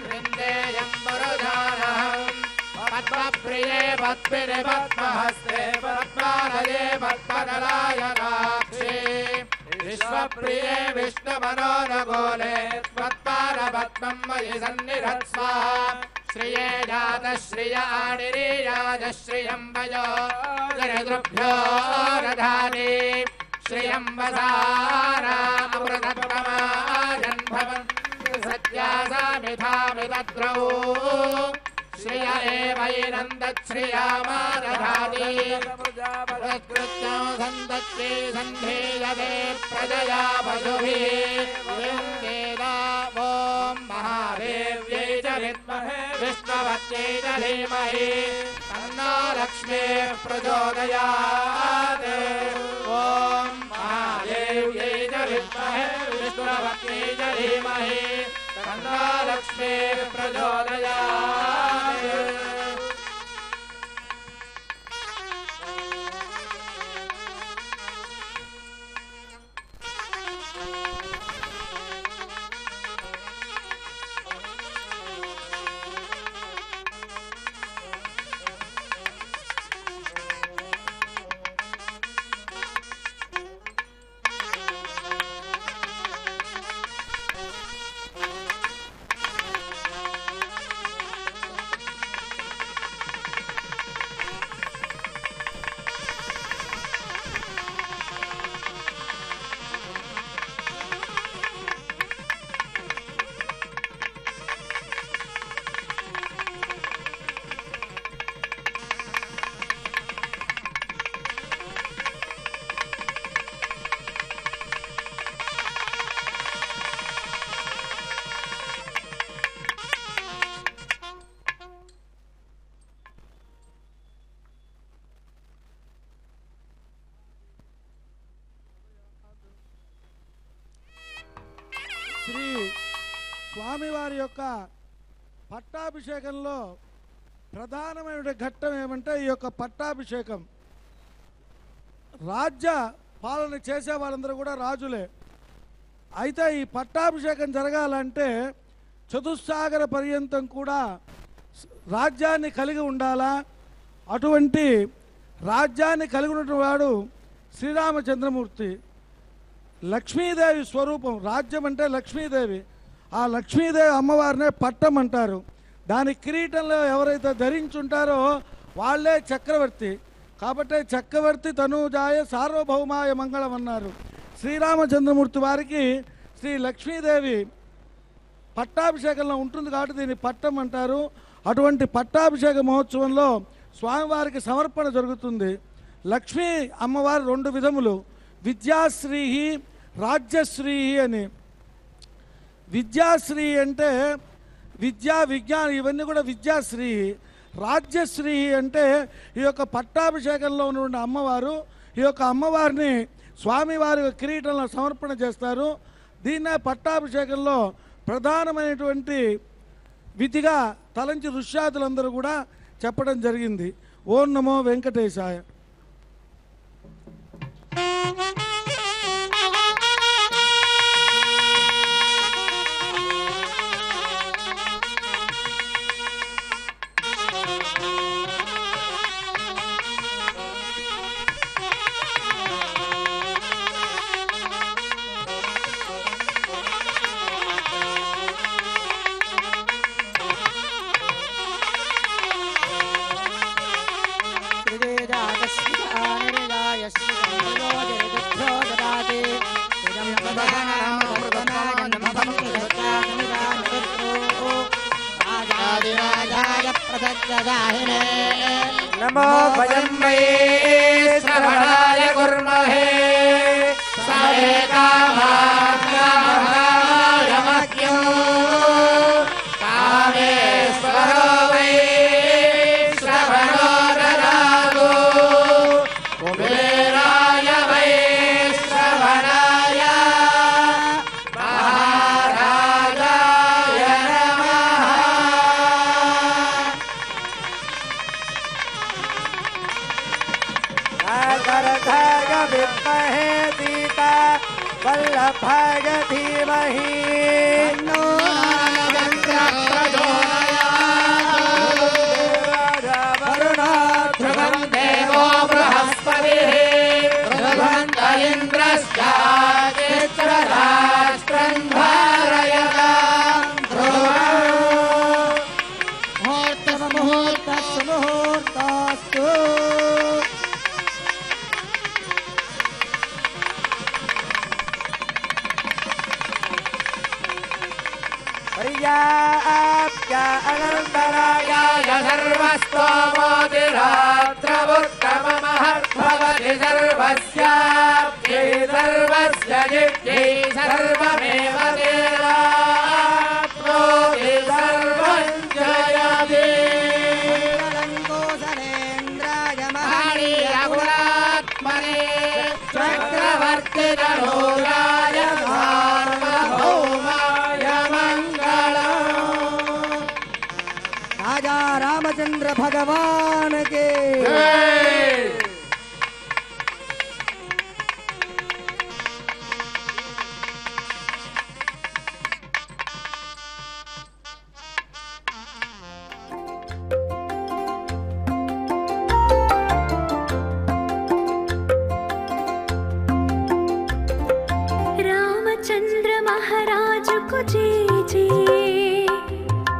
F: वृन्देयं वरुधानहम् पद्मप्रिये पद्मिने पद्महस्ते पद्मालये पद्मदलायनाक्षे विश्वप्रिये विष्णुमनोरगोले त्वत्पादपद्मं मयि सन्निधत्स्व श्रिये जातश्रियाणिरीयाज श्रियं वयो दरिद्रुभ्यो दधाति श्रियं वसानामृतत्वमाजन्भवन् सत्यासामिधामि तद्रौ श्रिय एवैरन्दच्छ्रियामादधाति प्रकृत्यो सन्दत्ते सन्धेयते प्रजया पशुभिः वेदा ॐ महादेव्यै च विद्महे विष्णुपत्यै च धीमहि तन्नो लक्ष्मीः प्रचोदयात् ॐ महादेव्यै च विद्महे विष्णुपत्यै च धीमहि तन्नो लक्ष्मीः प्रचोदयात्
C: శ్రీ స్వామివారి యొక్క పట్టాభిషేకంలో ప్రధానమైన ఘట్టం ఏమంటే ఈ యొక్క పట్టాభిషేకం. రాజ్య పాలన చేసే వాళ్ళందరూ కూడా రాజులే. అయితే ఈ పట్టాభిషేకం జరగాలంటే చతుస్సాగర పర్యంతం కూడా రాజ్యాన్ని కలిగి ఉండాలా. అటువంటి రాజ్యాన్ని కలిగి ఉన్నటువంటి వాడు శ్రీరామచంద్రమూర్తి. లక్ష్మీదేవి స్వరూపం. రాజ్యం అంటే లక్ష్మీదేవి. ఆ లక్ష్మీదేవి అమ్మవారినే పట్టం అంటారు. దాని కిరీటంలో ఎవరైతే ధరించుంటారో వాళ్ళే చక్రవర్తి. కాబట్టి చక్రవర్తి తనూజాయ సార్వభౌమాయ మంగళం అన్నారు. శ్రీరామచంద్రమూర్తి వారికి శ్రీ లక్ష్మీదేవి పట్టాభిషేకంలో ఉంటుంది కాబట్టి దీన్ని పట్టం అంటారు. అటువంటి పట్టాభిషేక మహోత్సవంలో స్వామివారికి సమర్పణ జరుగుతుంది. లక్ష్మీ అమ్మవారు 2 విధములు, విద్యాశ్రీ రాజ్యశ్రీ అని. విద్యాశ్రీ అంటే విద్యా విజ్ఞానం ఇవన్నీ కూడా విద్యాశ్రీ. రాజ్యశ్రీ అంటే ఈ యొక్క పట్టాభిషేకంలో ఉన్న అమ్మవారు. ఈ యొక్క అమ్మవారిని స్వామివారి కిరీటంలో సమర్పణ చేస్తారు. దీన్నే పట్టాభిషేకంలో ప్రధానమైనటువంటి విధిగా తలంచి ఋష్యాదులందరూ కూడా చెప్పడం జరిగింది. ఓం నమో వెంకటేశాయ.
E: नमो भजं वै श्रवणाय कुर्महे सवेकामाख्यामहायमख्यो कामेश्वरो वै श्रवणो ददातु कुबेराय वै श्रवणाय महाराजाय नमः। नागरथाय विद्महे सीता वल्लभाय धीमहि तन्नो नागेन्द्रः प्रचोदयात्। वरुणाध्रुवं देवो बृहस्पतिः बृहन्त इन्द्रश्चादित्यराष्ट्रं धारयतां ध्रुवम्। मुहूर्तस्मुहूर्तस्तु पर्याप्त्या अनन्तरायाय सर्वस्तोमोतिरात्रमुत्तममहद्भवति सर्वस्याप्त्यै सर्वस्य जित्यै सर्वमेव देवाप्नोति सर्वं जयति। महानीयगुणात्मने चक्रवर्तितनूजाय सार्वभौमाय राजा रामचंद्र भगवान के
G: रामचंद्र महाराज को जय जय,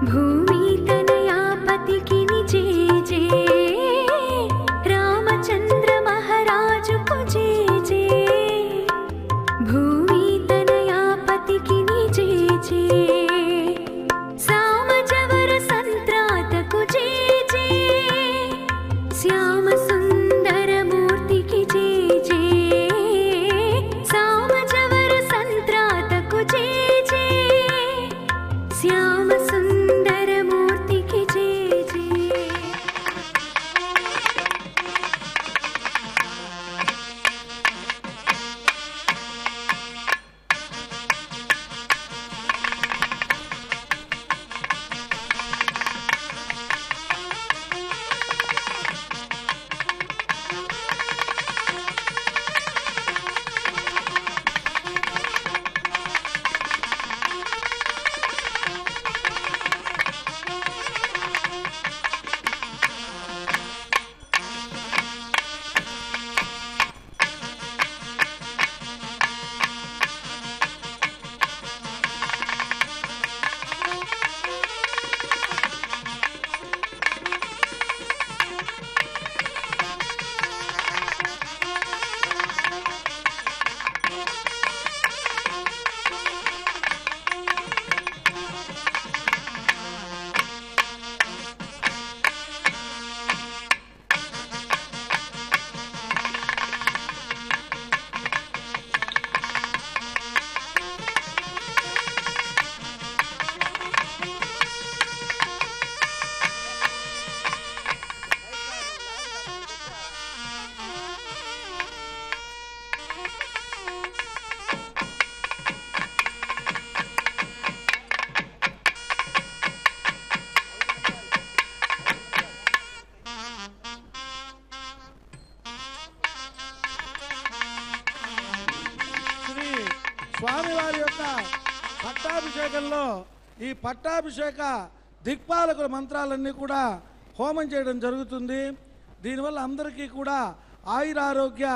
G: भूमि तनयापति की जय जय। रामचंद्र महाराज को जय जय, भूमि तनयापति की जय जय। सामजवर संत्रात को जय जय, श्याम सुंदर मूर्ति की जय जय। सामजवर संत्रात को जय जय, श्याम सुंदर मूर्ति की जय जय।
C: స్వామివారి యొక్క పట్టాభిషేకంలో ఈ పట్టాభిషేక దిక్పాలకుల మంత్రాలన్నీ కూడా హోమం చేయడం జరుగుతుంది. దీనివల్ల అందరికీ కూడా ఆయురారోగ్య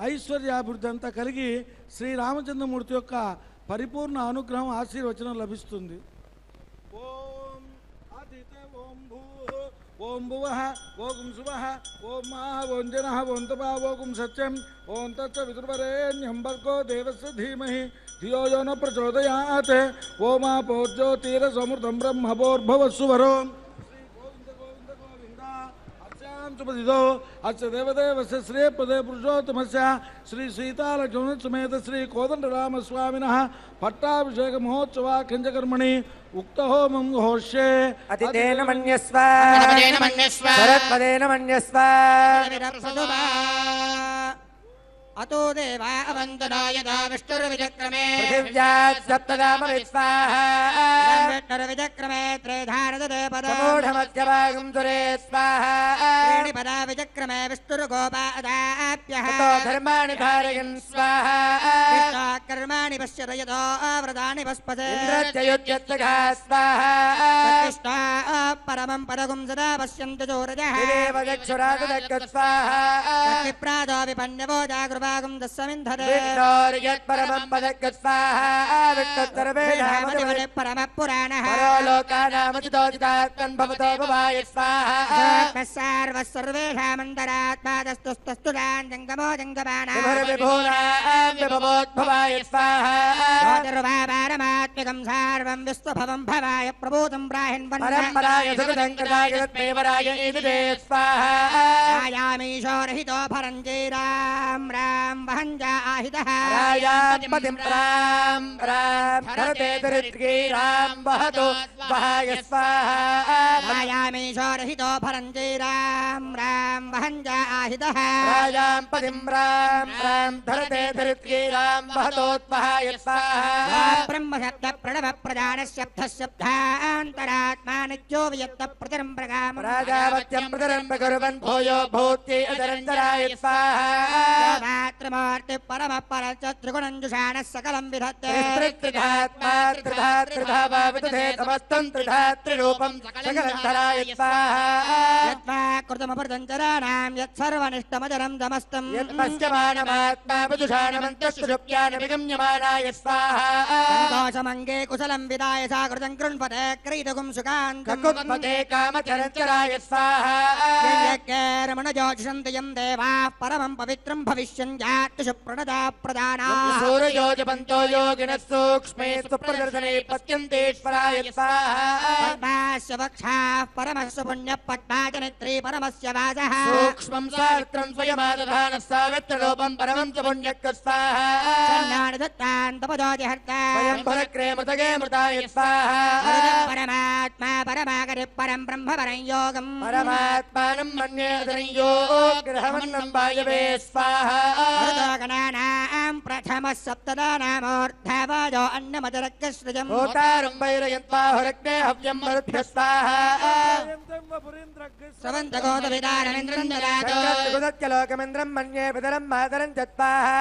C: ఐశ్వర్యాభివృద్ధి అంతా కలిగి శ్రీరామచంద్రమూర్తి యొక్క పరిపూర్ణ అనుగ్రహం ఆశీర్వచనం లభిస్తుంది. ఓం ఆదిత్య ఓం భూ ఓం భువః ఓం శుభః ఓం మహః ఓం జనః ఓం తపః ఓం సత్యం ఓం తత్స వితుర్వరేణ్యం భర్గో దేవస్య ధీమహి ధియో యో న ప్రచోదయాత్ ఓమాపో జ్యోతిరసమృతం బ్రహ్మభోర్భవస్సు వరో శ్రీ గోవింద గోవింద గోవింద అస్యాంతుపదిదో అస్య దేవదేవస్య శ్రీ పదే పురుషోత్తమస్య శ్రీ సీతాలక్ష్మణ సమేత శ్రీ కోదండరామస్వామినః పట్టాభిషేక మహోత్సవ కంజకర్మణి ఉక్త హోమం హోష్యే
B: అతిథేన మన్యస్వ
E: శరత్పదేన మన్యస్వ
B: అతో దేవా
F: అవంతనాయదా విష్ణుర్విచక్రమే
E: పృథివ్యాత్ సప్తగామ విస్వాహా
B: విచక్రమే త్రేధారదే
E: సమూఢమధ్యభాగం సురే స్వాహా
B: పదా విచక్రమే విష్ణుర్గోపాదాప్యః
E: తతో ధర్మాణి ధారయన్ స్వాహా
B: కర్మాణి పశ్యతయతో వ్రతాని పస్పతే
E: ఇంద్రత్యయుజ్యత్సగా స్వాహా
B: పరమం పదగుం సదా పశ్యంత చోరజః
E: దేవ చక్షురాదగ్గత్ స్వాహా
B: విప్రాదో విపన్యవో జాగృభాగం దస్సమింధరే
E: విష్ణోర్యత్ పరమం పదగ్గత్ స్వాహా విష్ణుత్తరవేధామతి
B: పరమ పురాణః
E: పరో లోకానామచితోజితాత్మన్ భవతో భవాయ స్వాహా
B: సర్వసర్వేషామంతరాత్మాదస్తుస్తస్తుడాన్ జంగమో జంగమానా
E: విభూనాం విభవోద్భవాయ స్వాహా
B: జ్యోతిర్వాపారమాత్మికం సార్వం విశ్వభవం భవాయ ప్రభూతం ప్రాహిన్
E: పరంపరాయ సుగతం కృతాయ తత్మేవరాయ ఇదే స్వాహా
B: రాయామీశోరహితో భరంజే రాం రాం వహంజా ఆహితః
E: రాయాత్మతిం రాం రాం ధరతే ధరిత్రీ రాం వహతో వహాయ స్వాహా
B: రాయామీశోరహితో భరంజే రాం రాం వహంజా ఆహితః
E: రాయాం పతిం రాం రాం ధరతే ధరిత్రీ రాం వహతోత్వహాయ స్వాహా
B: బ్రహ్మశబ్ద ప్రణవ ప్రధాన శబ్ద శబ్దాంతరాత్మా నిత్యో వియత్త ప్రతిరం ప్రగామ
E: రాజావత్యం ప్రతరం ప్రకుర్వన్ భూయో భూత్యై అదరంతరాయ స్వాహా
B: మాతృమూర్తి పరమ పరచ త్రిగుణంజుషాణ సకలం విధత్తే
E: త్రిధాత్మా త్రిధా త్రిధా విదధే సమస్తం త్రిధా త్రిరూపం సకలంతరాయ స్వాహా
B: యత్వా కృతమపృతంచరాణాం యత్సర్వనిష్టమజరం దమస్తం
E: యత్పశ్యమానమాత్మా విదుషానమంతస్సుప్యానవిగమ్యమానాయ స్వాహా
B: సంతోషమంగే కుశలం విదాయ సాకృతం కృణ్పతే క్రీతుకుం సుఖాంతం
E: కకుత్పతే కామచరంచరాయ స్వాహా
B: రమణజోషంతి యం దేవా పరమం పవిత్రం భవిష్యం జాతుషు ప్రణదా ప్రదానా
E: సూర్యయోజపంతో యోగినః సూక్ష్మే సుప్రదర్శనే పత్యంతేశ్వరాయ స్వాహా
B: పద్మాస్య వక్షాః పరమస్య పుణ్య పద్మాజనిత్రీ పరమస్య వాసః
E: సూక్ష్మం సాత్రం స్వయమాదధానః సావిత్రరూపం పరమం చ పుణ్యక్క స్వాహా
B: సన్నాని దత్తాంతపదోజహర్త
E: స్వయం ఫలక్రే మృతగే మృతాయ స్వాహా
B: పరమాత్మా పరమాగరి పరం బ్రహ్మ పరం యోగం
E: పరమాత్మానం మన్యే అదరయ్యో గ్రహమన్నం వాయవే స్వాహా
B: గణానాం ప్రథమ సప్తదానామోర్ధవాజో అన్నమదరక్కసృజం
E: ఓతారం వైరయత్వాహురగ్నే హవ్యం మరుభ్య స్వాహా
B: స్రవంతగోత విదారమింద్రం దదాతు
E: లోకమింద్రం మన్యే పితరం మాతరం చత్వాహా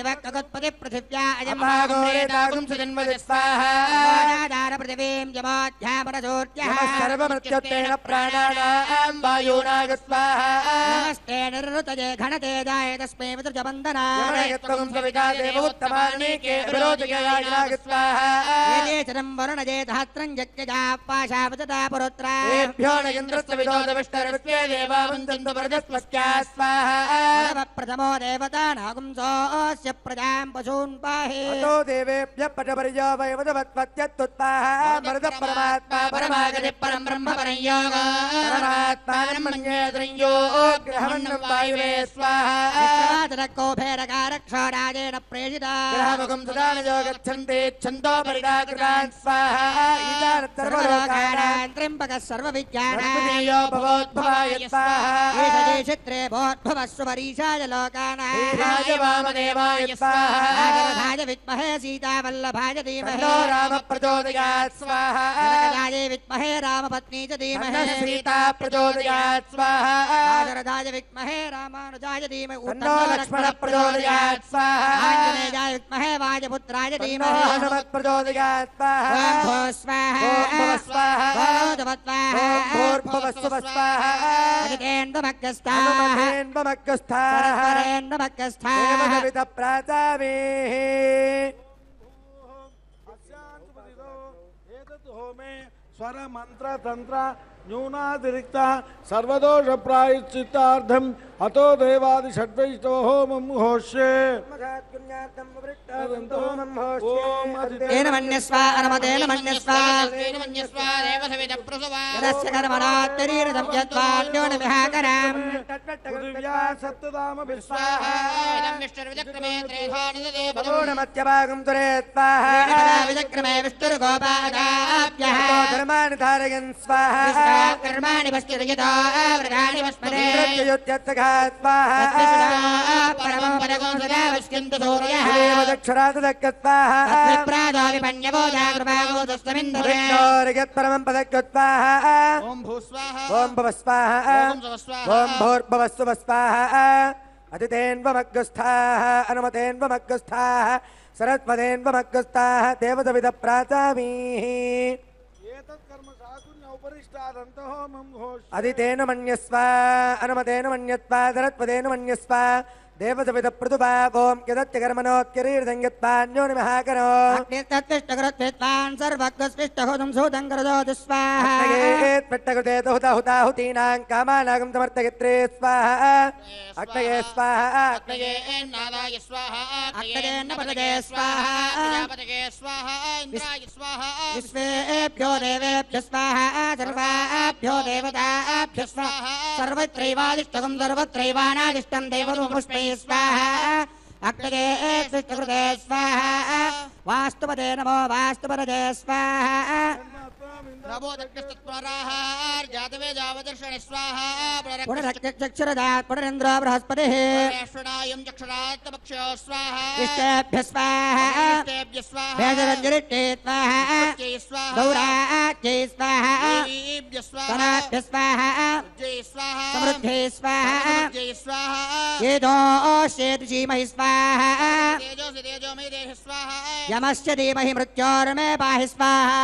B: భక్తగోత్పతి పృథివ్యా అయం
E: అపాగోరేతాగుం సుజన్మది స్వాహా
B: భాగోదార పృథివీం జమోధ్యామరసూర్యః
E: సర్వమృత్యుత్తేన ప్రాణానాం వాయునాగ స్వాహా
B: నమస్తే నిరుతజే ఘనతేజాయ తస్మై వితృజబంధనాయ
E: యమనయత్వం సవితా దేవోత్తమానీకే విరోధకేయాయ స్వాహా
B: ఏదేశరం వరుణజే సహస్రం జక్యజా పాశావచతా పురుత్రా
E: ఏభ్యో న ఇంద్రస్య విదోద విష్ణుర్విశ్వే దేవా వందంతు వరదస్వస్యా స్వాహా
B: ప్రథమో దేవతానాగుంసోऽస్య ప్రజాం పశూన్ పాహి
E: అతో దేవేభ్యః పటపర్యో వైవదవత్వత్యత్తుత్పాహ మరుద పరమాత్మా పరమాగతి పరం బ్రహ్మ పరం యోగ పరమాత్మానం మన్యే త్రయ్యో గ్రహమన్నం వాయువే స్వాహా
B: కోభేరకారక్షోరాజేణ ప్రేషితా
E: గ్రహముఖం సదానజో గచ్చంతే ఛందో పరిడాకృతాన్ స్వాహా ఈశాన సర్వలోకానాం
B: త్రింబక సర్వవిజ్ఞానా
E: ధర్మదేయో భవోద్భవాయ స్వాహా
B: క్షేత్రే భోద్భవస్వరీషాయ లోకానా
E: ఈశాయ వామదేవాయ స్వాహా
B: నాగరథాయ విద్మహే సీతావల్లభాయ ధీమహి
E: తన్నో రామ ప్రచోదయాత్ స్వాహా
B: జనకరాజే విద్మహే రామపత్నీ చ ధీమహి
E: తన్నో సీతా ప్రచోదయాత్ స్వాహా
B: నాగరథాయ విద్మహే రామానుజాయ ధీమహి
E: తన్నో లక్ష్మణ ప్రచోదయాత్ స్వాహా
B: ఆంజనేయాయ విద్మహే वायुपुत्राय पुत्राय
E: तन्नो
B: धीमहि
E: हनुमत्प्रचोदयात् स्वाहा
B: ॐ भो स्वाहा
E: ॐ भव स्वाहा
B: ॐ भूर्भुवस्वाहा
E: ॐ भूर्भुवस्सुवः स्वाहा
B: अदितेन्द्रमग्गस्ताः
E: हनुमतेन्वमग्गस्थाः
B: सर्वरेन्द्रमग्गस्ताः
E: देवसवितः प्राचामेः
C: एतत् होमे स्वर मंत्र तंत्र न्यूनातिरिक्त सर्वदोष प्रायश्चित्तार्थम् अतो देवादि षड्वैष्णव होमं होष्ये
B: तेन मन्यस्वा अनमतेन मन्यस्वा
F: तेन मन्यस्वा देवसवितः प्रसवा
B: यदस्य कर्मणात्तरीरथं यत्त्वान्यो न विहाकराम्
C: पृथिव्या सप्तधाम विश्वाहा
F: इदं विष्णुर्विचक्रमे त्रेधानिदे
E: पदोणमत्यभागं तुरे स्वाहा
B: विचक्रमे विष्णुर्गोपादाभ्यः
E: धर्मान् धारयन् स्वाहा
B: कर्माणि पश्चिदयिता व्रतानि वस्मरे
E: प्रत्युत्त्यर्थः स्वाहा
B: परमं पदगो सदा वस्किन्तु सूर्यः
E: देवदक्षरातदक्क स्वाहा
B: तत्प्रादाविपण्यवो जागृभागो तस्मिन्दरे
E: विष्णोर्यत्परमं पदक्क स्वाहा
F: ॐ भूस्वाहा
E: ॐ भव स्वाहा
F: ॐ सवस्वाहा
E: ॐ भूर्भुवस्सुवः स्वाहा अतिथेन्वमग्गस्थाः अनुमतेन्वमग्गस्थाः सरस्वतेन्वमग्गस्थाः देवसवितः प्राचामीः
C: एतत् कर्म साकुण्य उपरिष्टादन्त होमं होष्ये
E: अदितेन मन्यस्व अनुमतेन मन्यस्व सरस्वतेन मन्यस्व देवसवितः पृथुपा ओं यदत्य कर्मणोऽत्यरीर्धं यत्पान्यो निमहाकरो
B: अग्निस्तत्तिष्ठकृत्वित्वान् सर्वज्ञस्पृष्टहोदं सूतं करदोतु स्वाहा
E: अग्नयेत्पट्टकृते हुताहुतीनां कामानागं समर्थयत्रे स्वाहा अग्नये स्वाहा
F: अग्नयेन्नादाय स्वाहा
B: अग्नयेन्न पतये स्वाहा
F: प्रजापतये स्वाहा इन्द्राय स्वाहा
B: विश्वेभ्यो देवेभ्यः स्वाहा सर्वाभ्यो देवताभ्यः स्वाहा सर्वत्रैवादिष्टकं सर्वत्रैवानादिष्टं देवरूपपुष्पैः स्वाहा अग्नये सृष्टकृते स्वाहा वास्तुपदे नमो वास्तुपदे स्वाहा
F: नमो दक्षस्तत्पराहार्जातवेदावदर्शने स्वाहा
B: पुनरक्षरदात् पुनरेन्द्रो बृहस्पतिः
F: पुनरेश्वरायं चक्षुरात्तपक्षो स्वाहा
B: इष्टेभ्यः स्वाहा
F: इष्टेभ्यः स्वाहा
B: भेदरञ्जलिष्टे स्वाहा
F: जय स्वाहा
B: गौराज्यै स्वाहा
F: देवीभ्यः स्वाहा
B: धनाभ्यः स्वाहा
F: जय स्वाहा
B: समृद्धे स्वाहा
F: जय स्वाहा
B: येदोष्येति धीमहि स्वाहा
F: तेजो मे देह स्वाहा
B: यमस्य धीमहि मृत्योर्मे पाहि स्वाहा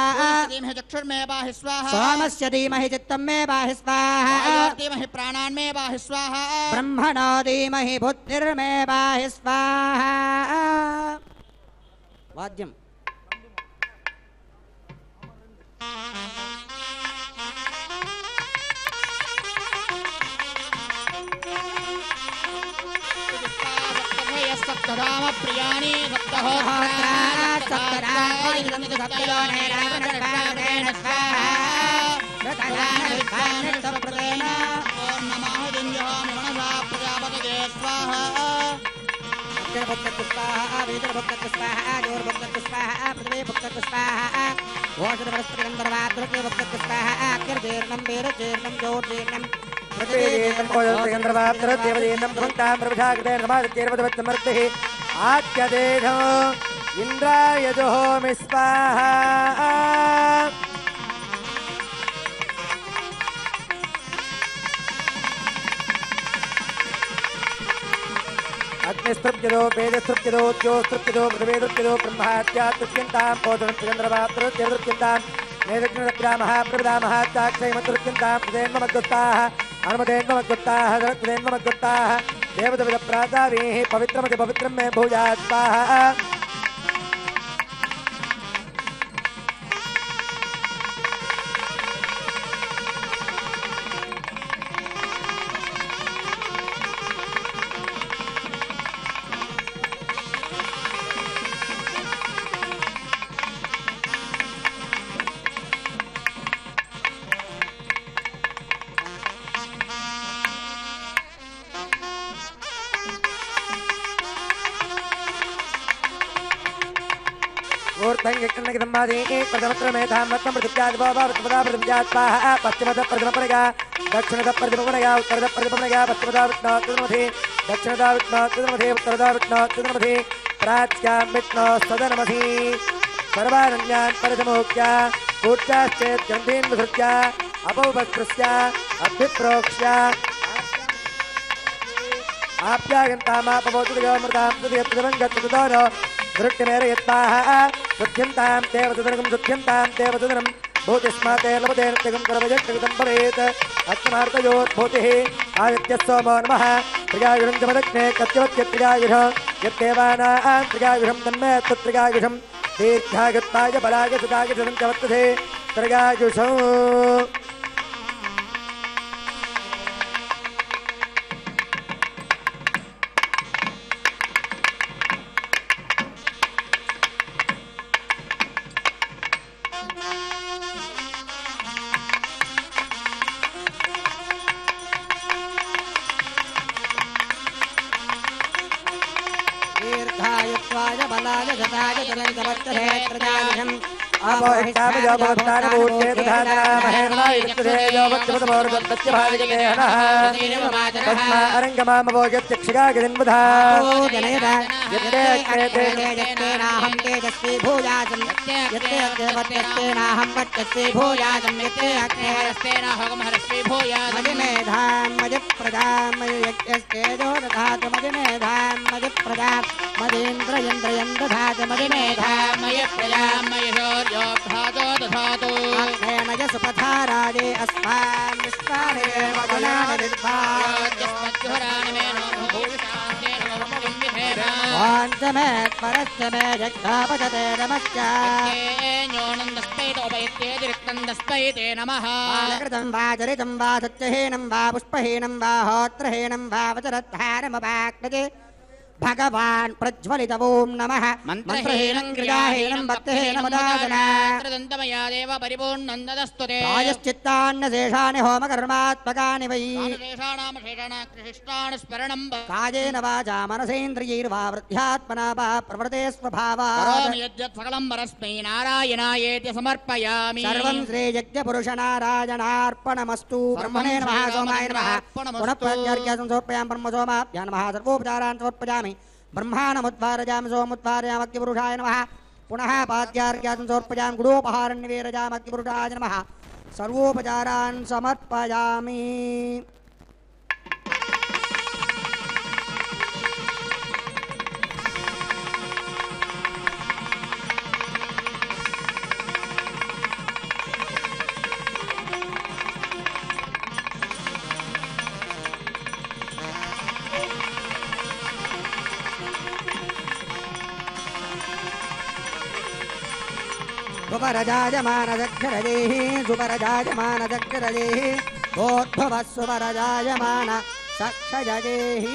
F: धीमहि चक्षुर्मे पाहि स्वाहा
B: सोमस्य धीमहि चित्तं मे पाहि स्वाहा
F: धीमहि प्राणान् मे पाहि स्वाहा
B: ब्रह्मणो धीमहि बुद्धिर्मे पाहि स्वाहा वाद्यम्
F: सप्तधाम प्रियाणि
E: आद्यदेधो इंद्राय जुहोमि स्वाहा अग्निस्तृप्यदो वेदस्तृप्यदो ज्योस्तृप्यदो पृथ्वीस्तृप्यदो ब्रह्मात्यास्तृप्यन्तां पोषणस्तृप्यन्द्रवातृत्यन्तृप्यन्तां नेदग्निरप्रामः प्रभदामः चाक्षयमतृप्यन्तां प्रदेन्ममद्गुप्ताः हनुमतेन्ममद्गुप्ताः सरत्वदेन्ममद्गुप्ताः देवदविदप्रादावीः पवित्रमति पवित्रं मे भूयात् स्वाहा आप्यागन्तामापवोतुर्गमृतां दृष्टिमेरयत्वाः शुद्ध्यन्तां देवसुदनकं शुद्ध्यन्तां देवसुदनं भूतिस्माते लभते नृत्यकं करवजकृतं भवेत् अग्निमार्तयोद्भूतिः आदित्यः सोमो नमः त्रिगायुषं च मदग्ने कत्यवत्यत्रिगायुष यत्देवानां त्रिगायुषं तन्मे तत्त्रिगायुषं दीर्घायुत्ताय बलाय सुताय सुतं च वर्तते त्रिगायुषौ
B: दीर्घायुत्वाय बलाय जताय तुरन्तवर्तते प्रजायुषम्
E: अरङ्गमामवोजत्यक्षिगागिरिन्बुधाहं
B: तेजस्वी भूयाजं यत्तेनाहं वट्टस्वी भूयाजं मदिमेधां मदिप्रजां मयज्ञस्तेजो दधातु मदिमेधां मदिप्रजां मदीन्द्रयन्द्रयं दधातु मदिमेधां मयप्रजां मयशोर्योद्धातो दधातु अग्नेन सुपथाराजे अस्मान् विश्वानिरेव वाञ्चमेत् परस्य मे जग्धापजते नमः वा चरितं वा सत्यहीनं वा पुष्पहीनं वा होत्रहीनं वा वचरद्धारमपाकृते भगवान् प्रज्वलित ओं नमः मंत्रहीनं क्रियाहीनं भक्तिहीनमुदागना
F: देव परिपूर्णन्दस्तुते
B: प्रायश्चित्तान्न शेषानि होमकर्मात्मकानि वै
F: स्मरणं
B: कायेन वाचा मनसेन्द्रियैर्वा वृद्ध्यात्मना वा प्रवृते स्वभावात्
F: यद्यत् सकलं परस्मै नारायणायेति समर्पयामि
B: सर्वं श्रीयज्ञपुरुषनारायणार्पणमस्तु ब्रह्मणे नमः सोमाय नमः पुनः प्रत्यर्घ्यं समर्पयामि ब्रह्मसोमाभ्यां नमः सर्वोपचारान् समर्पयामि ब्रह्माणमुद्वारयामि सोमुद्वारयामि अग्निपुरुषाय नमः पुनः पाद्यार्घ्यं समर्पयामि गुडोपहारं निवेदयामि अग्निपुरुषाय नमः सर्वोपचारान् समर्पयामि सुपरजायमानदक्षरजेः सुपरजायमानदक्षरजेः भोद्भवः सुपरजायमान सक्षजजेः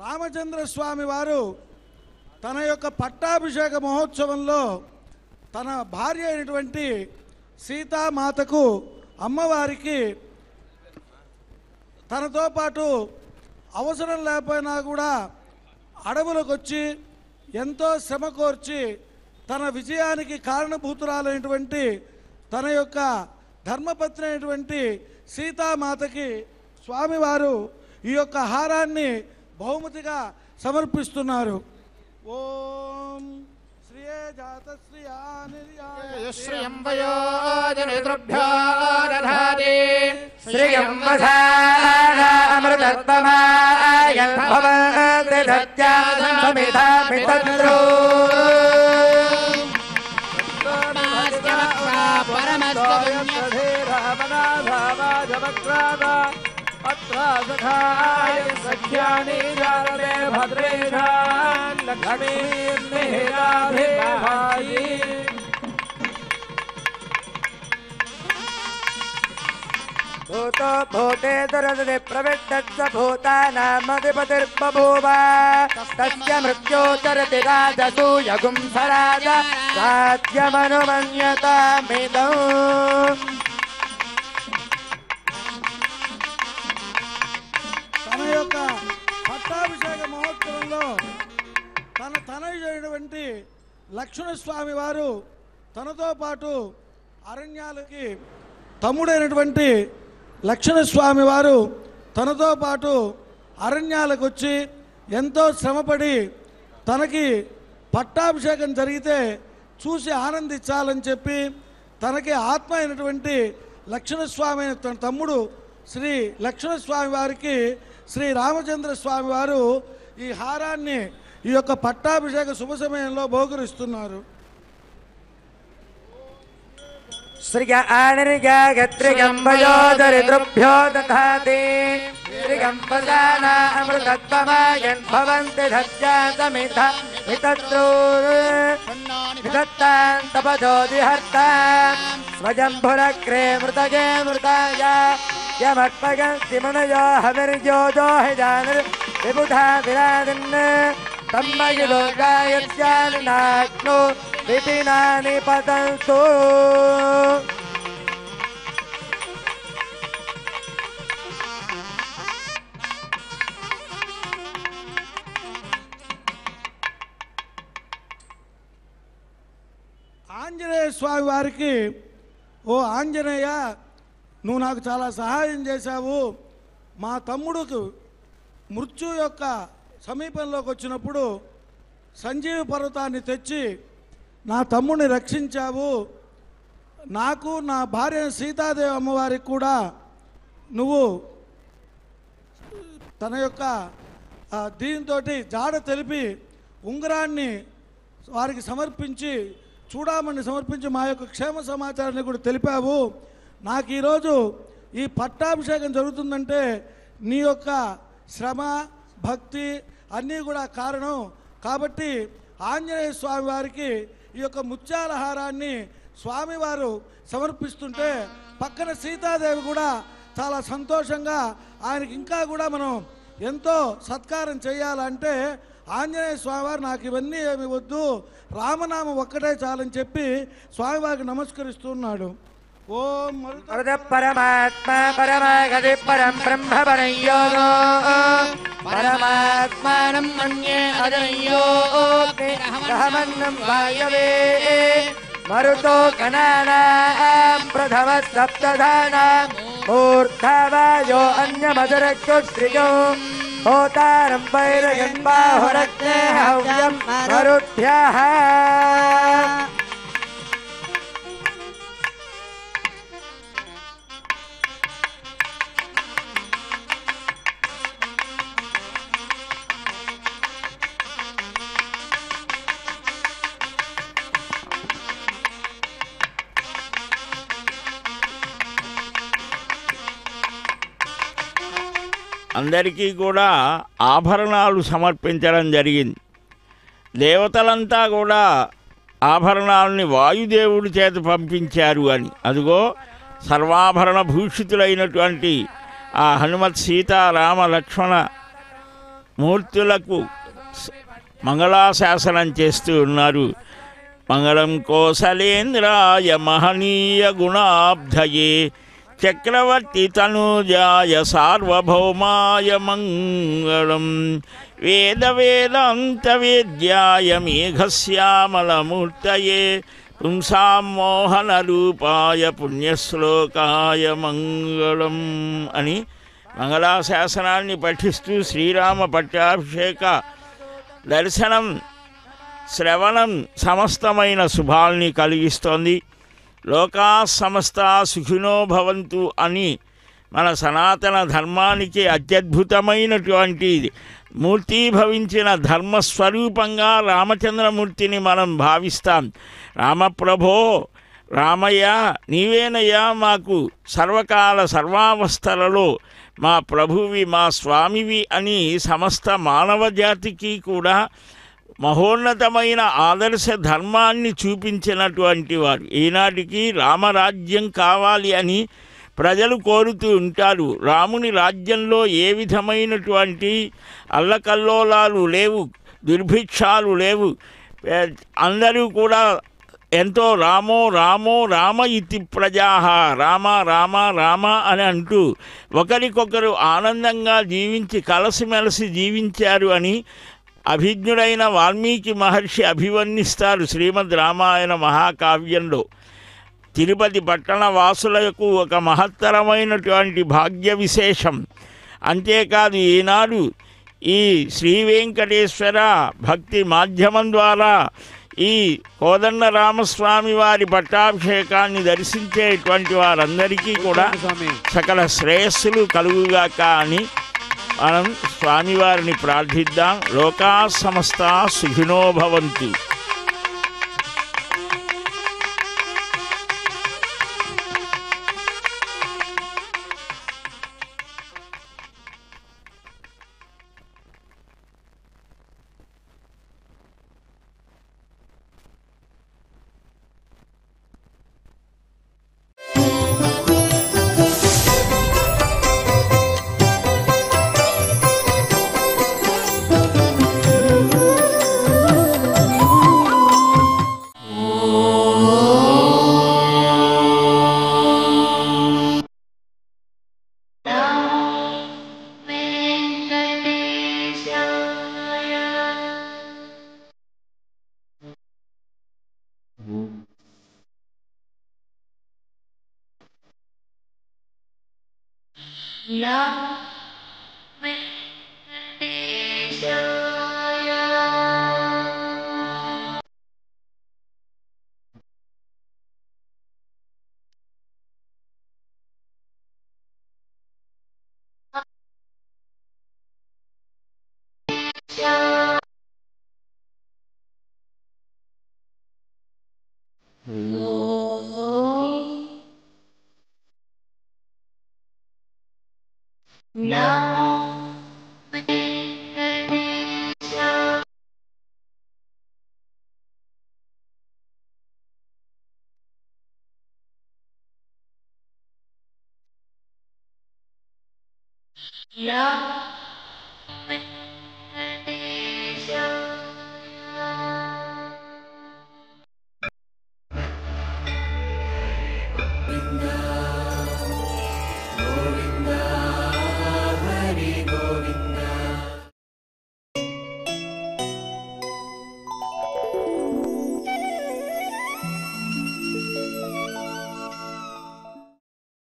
C: రామచంద్ర స్వామి వారు తన యొక్క పట్టాభిషేక మహోత్సవంలో తన భార్య అయినటువంటి సీతామాతకు అమ్మవారికి తనతో పాటు అవసరం లేకపోయినా కూడా అడవులకు వచ్చి ఎంతో శ్రమ కోర్చి తన విజయానికి కారణభూతురాలైనటువంటి తన యొక్క ధర్మపత్ని అయినటువంటి సీతామాతకి స్వామివారు ఈ యొక్క హారాన్ని బహుమతిగా సమర్పిస్తున్నారు. ఓం శ్రీయే జాత
D: శ్రియం వయోజనేతృభ్యో దధాతి
E: శ్రియం వసానామృతత్వమాయ భవతి సత్యాసమిధామితద్రో
D: सखाय सख्यानि जाते भद्रेशान् लक्ष्मीर्निहिराभिभायि
E: భూతో భూతే దురదతి ప్రవిట్టత్స భూతానామధిపతిర్బభూవ తస్య మృత్యోచరతి రాజసూయగుం సరాజ రాజ్యమనుమన్యతామిదం.
C: తన యొక్క పట్టాభిషేక మహోత్సవంలో తన తనయుడైనటువంటి లక్ష్మణస్వామి వారు తనతో పాటు అరణ్యాలకి తమ్ముడైనటువంటి లక్ష్మణస్వామి వారు తనతో పాటు అరణ్యాలకు వచ్చి ఎంతో శ్రమపడి తనకి పట్టాభిషేకం జరిగితే చూసి ఆనందించాలని చెప్పి తనకి ఆత్మ అయినటువంటి లక్ష్మణస్వామి అయిన తన తమ్ముడు శ్రీ లక్ష్మణస్వామి వారికి శ్రీ రామచంద్ర స్వామి వారు ఈ హారాన్ని ఈ యొక్క పట్టాభిషేక శుభ సమయంలో బహుకరిస్తున్నారు.
E: శ్రీగ ఆనిర్గత్రిగంబయోదరిద్రుభ్యో దధాతి శ్రీగంపదానా అమృతత్వమాయన్ భవంతి ధత్యాసమిధ వితత్రూ విదత్తాం తపజోదిహర్తాం స్వజంభురగ్రే మృతగే మృతాయ యమర్పగంతి మనయో హవిర్యోజో హిజానిర్ విబుధా విరాదిన్ తమ్మగిలోకాయత్యానినాగ్నో విపినాని పతంతు.
C: ఆంజనేయ స్వామి వారికి, ఓ ఆంజనేయ, నువ్వు నాకు చాలా సహాయం చేశావు. మా తమ్ముడుకు మృత్యు యొక్క సమీపంలోకి వచ్చినప్పుడు సంజీవ పర్వతాన్ని తెచ్చి నా తమ్ముడిని రక్షించావు. నాకు నా భార్య సీతాదేవి అమ్మవారికి కూడా నువ్వు తన యొక్క దీంతో జాడ తెలిపి ఉంగరాన్ని వారికి సమర్పించి చూడమని సమర్పించి మా యొక్క క్షేమ సమాచారాన్ని కూడా తెలిపావు. నాకు ఈరోజు ఈ పట్టాభిషేకం జరుగుతుందంటే నీ యొక్క శ్రమ భక్తి అన్నీ కూడా కారణం. కాబట్టి ఆంజనేయ స్వామి వారికి ఈ యొక్క ముత్యాల హారాన్ని స్వామివారు సమర్పిస్తుంటే పక్కన సీతాదేవి కూడా చాలా సంతోషంగా ఆయనకి ఇంకా కూడా మనం ఎంతో సత్కారం చేయాలంటే ఆంజనేయ స్వామివారు నాకు ఇవన్నీ ఏమి వద్దు, రామనామం ఒక్కటే చాలని చెప్పి స్వామివారికి నమస్కరిస్తున్నాడు. ఓం
E: మరుద పరమాత్మ పరమగతి పరం బ్రహ్మ పరయోగో పరమాత్మానం మన్యే అదయోహమన్నం వాయవే మరుతో గణానాం ప్రథమ సప్తధానాం మూర్ధవాయో అన్యమదరక్షుశ్రియో హోతారం వైరగన్ బాహురగ్నే హవ్యం మరుభ్యః.
A: అందరికీ కూడా ఆభరణాలు సమర్పించడం జరిగింది. దేవతలంతా కూడా ఆభరణాలని వాయుదేవుడి చేత పంపించారు అని. అదిగో సర్వాభరణ భూషితులైనటువంటి ఆ హనుమత్ సీతారామ లక్ష్మణ మూర్తులకు మంగళాశాసనం చేస్తూ ఉన్నారు. మంగళం కోసలేంద్రాయ మహనీయ గుణాబ్ధయే చక్రవర్తి తనూజాయ సార్వభౌమాయ మంగళం వేద వేదాంత వేద్యాయ మేఘశ్యామలమూర్తయే పుంసాం మోహన రూపాయ పుణ్యశ్లోకాయ మంగళం అని మంగళాశాసనాన్ని పఠిస్తూ శ్రీరామ పట్టాభిషేక దర్శనం శ్రవణం సమస్తమైన శుభాల్ని కలిగిస్తోంది. లోకా సమస్త సుఖినో భవంతు అని మన సనాతన ధర్మానికి అత్యద్భుతమైనటువంటి మూర్తీభవించిన ధర్మస్వరూపంగా రామచంద్రమూర్తిని మనం భావిస్తాం. రామప్రభో, రామయ్య, నీవేనయ్యా మాకు సర్వకాల సర్వావస్థలలో మా ప్రభువి మా స్వామివి అని సమస్త మానవ జాతికి కూడా మహోన్నతమైన ఆదర్శ ధర్మాన్ని చూపించినటువంటి వారు. ఈనాటికి రామరాజ్యం కావాలి అని ప్రజలు కోరుతూ ఉంటారు. రాముని రాజ్యంలో ఏ విధమైనటువంటి అల్లకల్లోలాలు లేవు, దుర్భిక్షాలు లేవు. అందరూ కూడా ఎంతో రామో రామో రామ ఇతి ప్రజా రామ రామ రామ అని అంటూ ఒకరికొకరు ఆనందంగా జీవించి కలిసిమెలిసి జీవించారు అని అభిజ్ఞుడైన వాల్మీకి మహర్షి అభివర్ణిస్తారు శ్రీమద్ రామాయణ మహాకావ్యంలో. తిరుపతి పట్టణ వాసులకు ఒక మహత్తరమైనటువంటి భాగ్య విశేషం. అంతేకాదు ఈనాడు ఈ శ్రీ వెంకటేశ్వర భక్తి మాధ్యమం ద్వారా ఈ కోదండ రామస్వామి వారి పట్టాభిషేకాన్ని దర్శించేటువంటి వారందరికీ కూడా సకల శ్రేయస్సులు కలుగుగాక అని మనం స్వామివారిని ప్రార్థిద్దాం. లోకా సమస్తా సుఖినో భవంతు.
G: Yeah.